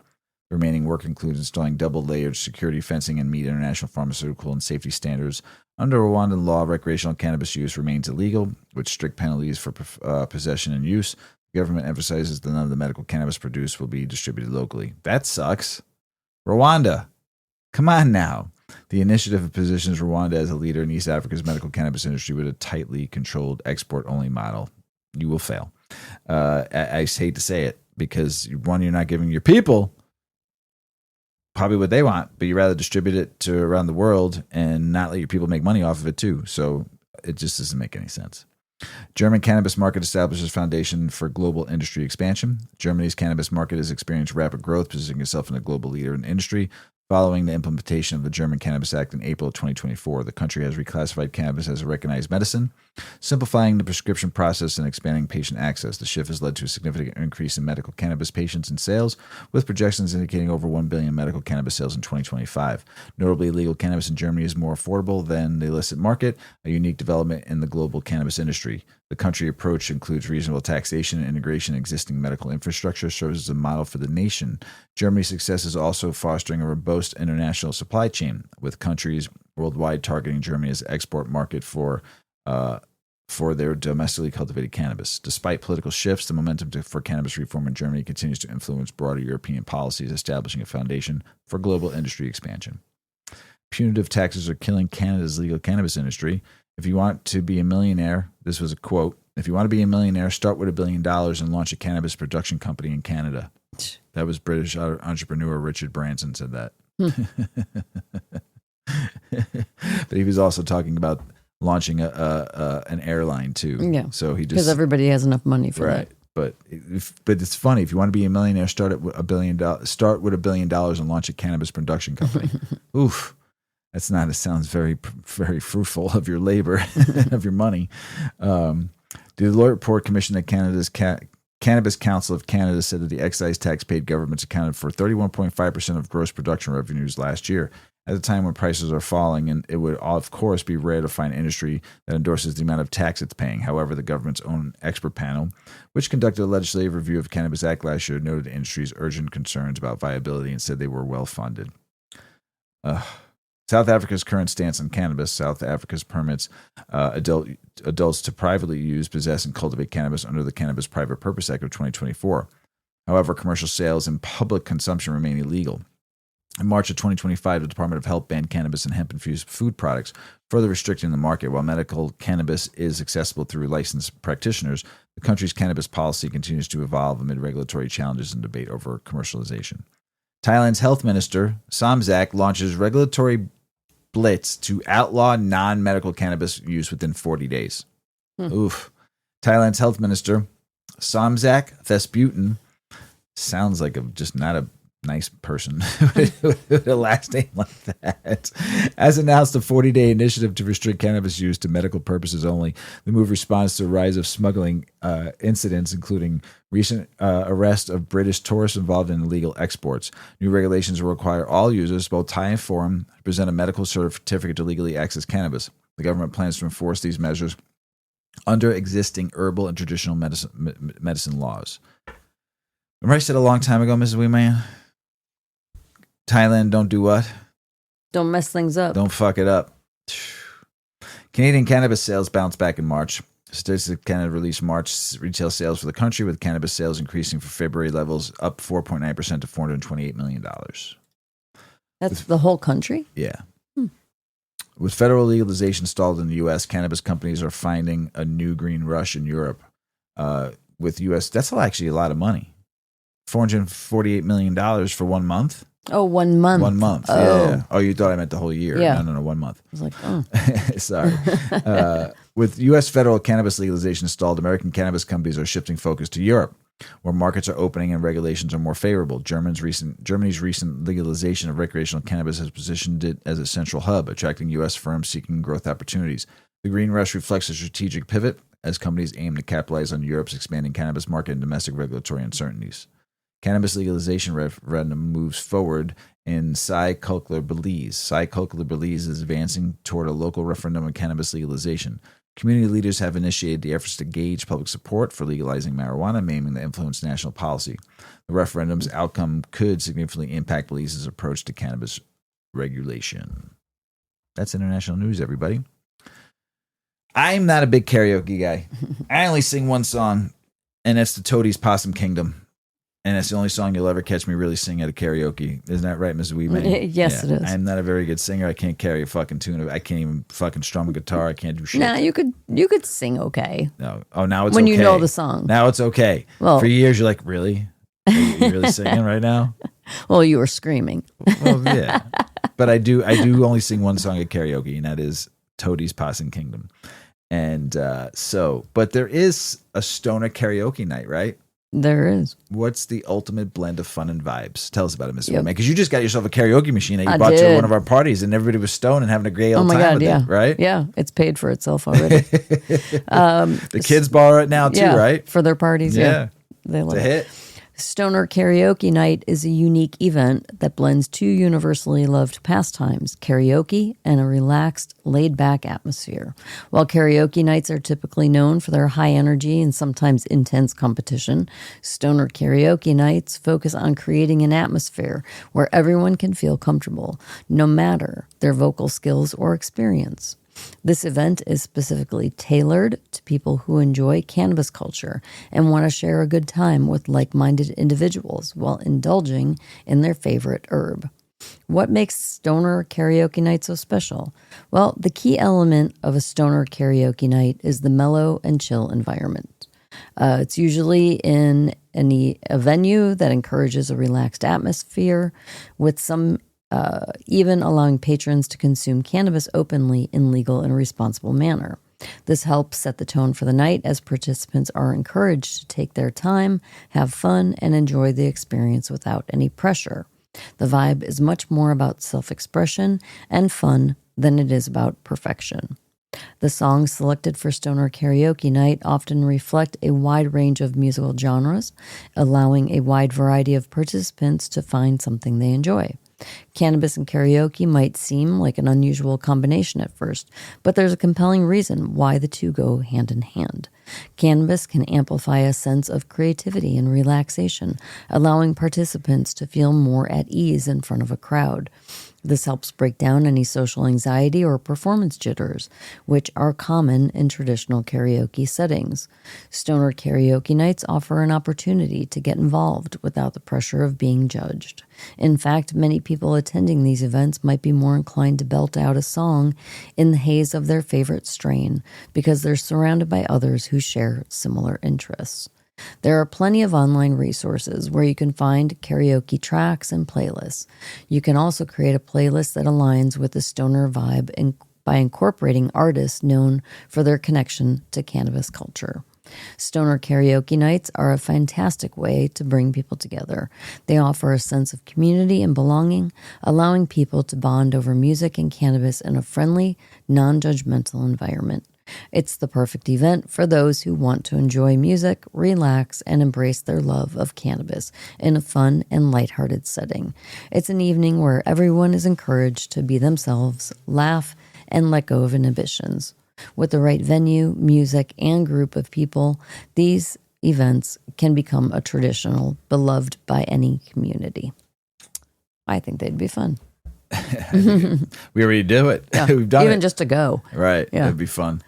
The remaining work includes installing double-layered security fencing and meet international pharmaceutical and safety standards. Under Rwandan law, recreational cannabis use remains illegal, with strict penalties for possession and use. The government emphasizes that none of the medical cannabis produced will be distributed locally. That sucks. Rwanda, come on now. The initiative positions Rwanda as a leader in East Africa's medical cannabis industry with a tightly controlled export-only model. You will fail. I hate to say it, because one, you're not giving your people probably what they want, but you rather distribute it to around the world and not let your people make money off of it too. So it just doesn't make any sense. German cannabis market establishes foundation for global industry expansion. Germany's cannabis market has experienced rapid growth, positioning itself in a global leader in the industry. Following the implementation of the German Cannabis Act in April of 2024, the country has reclassified cannabis as a recognized medicine, simplifying the prescription process and expanding patient access. The shift has led to a significant increase in medical cannabis patients and sales, with projections indicating over 1 billion medical cannabis sales in 2025. Notably, legal cannabis in Germany is more affordable than the illicit market, a unique development in the global cannabis industry. The country approach includes reasonable taxation and integration of existing medical infrastructure, serves as a model for the nation. Germany's success is also fostering a robust international supply chain, with countries worldwide targeting Germany as an export market for their domestically cultivated cannabis. Despite political shifts, the momentum for cannabis reform in Germany continues to influence broader European policies, establishing a foundation for global industry expansion. Punitive taxes are killing Canada's legal cannabis industry. If you want to be a millionaire, this was a quote, if you want to be a millionaire, start with $1 billion and launch a cannabis production company in Canada. That was British entrepreneur Richard Branson said that. But he was also talking about launching an airline too. Yeah. So he just, because everybody has enough money for that. But it's funny, if you want to be a millionaire, start with $1 billion and launch a cannabis production company. Oof. That's not, it sounds very, very fruitful of your labor, of your money. The Deloitte report commissioned at Canada's Cannabis Council of Canada said that the excise tax paid governments accounted for 31.5% of gross production revenues last year. At a time when prices are falling, and it would, of course, be rare to find an industry that endorses the amount of tax it's paying. However, the government's own expert panel, which conducted a legislative review of Cannabis Act last year, noted the industry's urgent concerns about viability and said they were well-funded. South Africa's current stance on cannabis. South Africa's permits adults to privately use, possess, and cultivate cannabis under the Cannabis Private Purpose Act of 2024. However, commercial sales and public consumption remain illegal. In March of 2025, the Department of Health banned cannabis and hemp-infused food products, further restricting the market. While medical cannabis is accessible through licensed practitioners, the country's cannabis policy continues to evolve amid regulatory challenges and debate over commercialization. Thailand's health minister, Samsak, launches regulatory blitz to outlaw non-medical cannabis use within 40 days. Oof. Thailand's health minister, Samsak Thesputin, sounds like just not a nice person with a last name like that, has announced a 40-day initiative to restrict cannabis use to medical purposes only. The move responds to a rise of smuggling incidents, including recent arrest of British tourists involved in illegal exports. New regulations will require all users, both Thai and foreign, to present a medical certificate to legally access cannabis. The government plans to enforce these measures under existing herbal and traditional medicine laws. Remember I said a long time ago, Mrs. Weedman, Thailand, don't do what? Don't mess things up. Don't fuck it up. Canadian cannabis sales bounced back in March. Statistics Canada released March retail sales for the country, with cannabis sales increasing from February levels, up 4.9% to $428 million. That's the whole country? Yeah. With federal legalization stalled in the U.S., cannabis companies are finding a new green rush in Europe. With U.S., that's actually a lot of money. $448 million for 1 month. Oh, 1 month. 1 month. Oh. Yeah. Oh, you thought I meant the whole year. Yeah. No, 1 month. I was like, oh. Sorry. With U.S. federal cannabis legalization stalled, American cannabis companies are shifting focus to Europe. where markets are opening and regulations are more favorable. Germany's recent legalization of recreational cannabis has positioned it as a central hub, attracting U.S. firms seeking growth opportunities. The green rush reflects a strategic pivot as companies aim to capitalize on Europe's expanding cannabis market and domestic regulatory uncertainties. Cannabis legalization referendum moves forward in Cultivar, Belize. Cultivar, Belize is advancing toward a local referendum on cannabis legalization. Community leaders have initiated the efforts to gauge public support for legalizing marijuana, aiming to influence national policy. The referendum's outcome could significantly impact Belize's approach to cannabis regulation. That's international news, everybody. I'm not a big karaoke guy. I only sing one song, and that's the Toadies Possum Kingdom. And that's the only song you'll ever catch me really sing at a karaoke. Isn't that right, Mrs. Weedman? Yes, it is. I'm not a very good singer. I can't carry a fucking tune. I can't even fucking strum a guitar. I can't do shit. Nah, you could sing okay. No. Oh, now it's when okay. you know the song. Now it's okay. Well, for years, you're like, really? Are you really singing right now? Well, you were screaming. Well, yeah. But I do only sing one song at karaoke, and that is Toadies Possum Kingdom. And but there is a stoner karaoke night, right? There is. What's the ultimate blend of fun and vibes? Tell us about it, Mr. Weedman. Because you just got yourself a karaoke machine that you brought to one of our parties, and everybody was stoned and having a great old time with it, right? Yeah, it's paid for itself already. The kids borrow it now too, right? For their parties, yeah. They love it's a hit. Stoner Karaoke Night is a unique event that blends two universally loved pastimes, karaoke and a relaxed, laid-back atmosphere. While karaoke nights are typically known for their high energy and sometimes intense competition, Stoner Karaoke Nights focus on creating an atmosphere where everyone can feel comfortable, no matter their vocal skills or experience. This event is specifically tailored to people who enjoy cannabis culture and want to share a good time with like-minded individuals while indulging in their favorite herb. What makes Stoner Karaoke Night so special? Well, the key element of a Stoner Karaoke Night is the mellow and chill environment. It's usually in a venue that encourages a relaxed atmosphere with some even allowing patrons to consume cannabis openly in legal and responsible manner. This helps set the tone for the night as participants are encouraged to take their time, have fun, and enjoy the experience without any pressure. The vibe is much more about self-expression and fun than it is about perfection. The songs selected for Stoner Karaoke Night often reflect a wide range of musical genres, allowing a wide variety of participants to find something they enjoy. Cannabis and karaoke might seem like an unusual combination at first, but there's a compelling reason why the two go hand in hand. Cannabis can amplify a sense of creativity and relaxation, allowing participants to feel more at ease in front of a crowd. This helps break down any social anxiety or performance jitters, which are common in traditional karaoke settings. Stoner karaoke nights offer an opportunity to get involved without the pressure of being judged. In fact, many people attending these events might be more inclined to belt out a song in the haze of their favorite strain because they're surrounded by others who share similar interests. There are plenty of online resources where you can find karaoke tracks and playlists. You can also create a playlist that aligns with the stoner vibe by incorporating artists known for their connection to cannabis culture. Stoner karaoke nights are a fantastic way to bring people together. They offer a sense of community and belonging, allowing people to bond over music and cannabis in a friendly, non-judgmental environment. It's the perfect event for those who want to enjoy music, relax, and embrace their love of cannabis in a fun and lighthearted setting. It's an evening where everyone is encouraged to be themselves, laugh, and let go of inhibitions. With the right venue, music, and group of people, these events can become a traditional, beloved by any community. I think they'd be fun. We already do it. Yeah. We've done Even it. just to go. Right. Yeah. That'd be fun.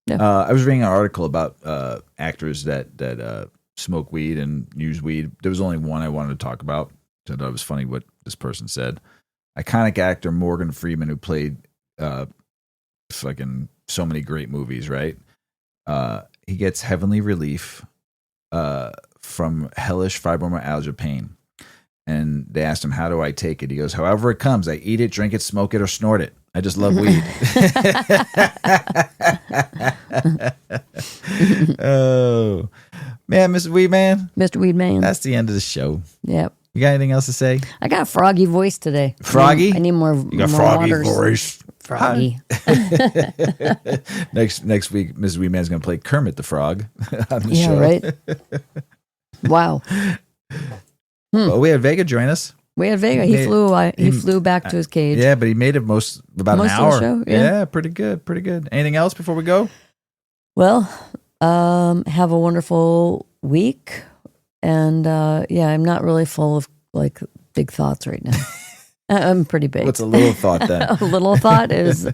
Yeah. I was reading an article about actors that smoke weed and use weed. There was only one I wanted to talk about. So I thought it was funny what this person said. Iconic actor Morgan Freeman, who played fucking so many great movies, right? He gets heavenly relief from hellish fibromyalgia pain. And they asked him, how do I take it? He goes, however it comes. I eat it, drink it, smoke it, or snort it. I just love weed. Oh, Man, Mrs. Weedman, Mr. Weedman. that's the end of the show. Yep. You got anything else to say? I got a froggy voice today. Froggy? I need more. You got more froggy waters. voice. Froggy. Next week, Mrs. Weedman's going to play Kermit the Frog on the Yeah, show. right. Wow. Well, we had Vega join us. We had Vega. He flew back to his cage. Yeah, but he made it about Most an of the hour. show, yeah. Pretty good. Anything else before we go? Well, have a wonderful week. And I'm not really full of like big thoughts right now. I'm pretty big. What's a little thought then? A little thought is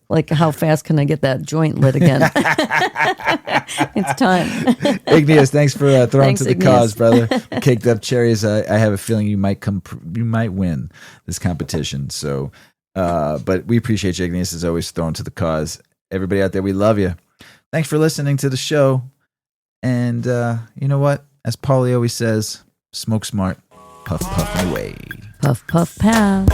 like, how fast can I get that joint lit again? It's time. Ignius, thanks for throwing Thanks, to the Ignius. cause, brother. Caked Up Cherries. I have a feeling you might win this competition. So, but we appreciate you, Ignius, as always, throwing to the cause. Everybody out there, we love you. Thanks for listening to the show. And you know what? As Paulie always says, smoke smart, puff puff away. Puff, puff, pass.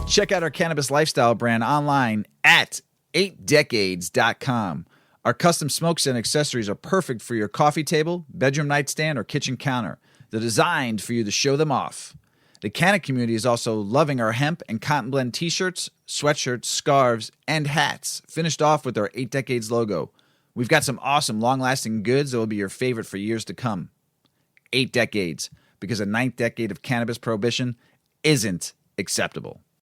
Check out our cannabis lifestyle brand online at 8decades.com. Our custom smokes and accessories are perfect for your coffee table, bedroom nightstand, or kitchen counter. They're designed for you to show them off. The Canna community is also loving our hemp and cotton blend t-shirts, sweatshirts, scarves, and hats, finished off with our 8 Decades logo. We've got some awesome long-lasting goods that will be your favorite for years to come. 8 Decades, because a 9th decade of cannabis prohibition isn't acceptable.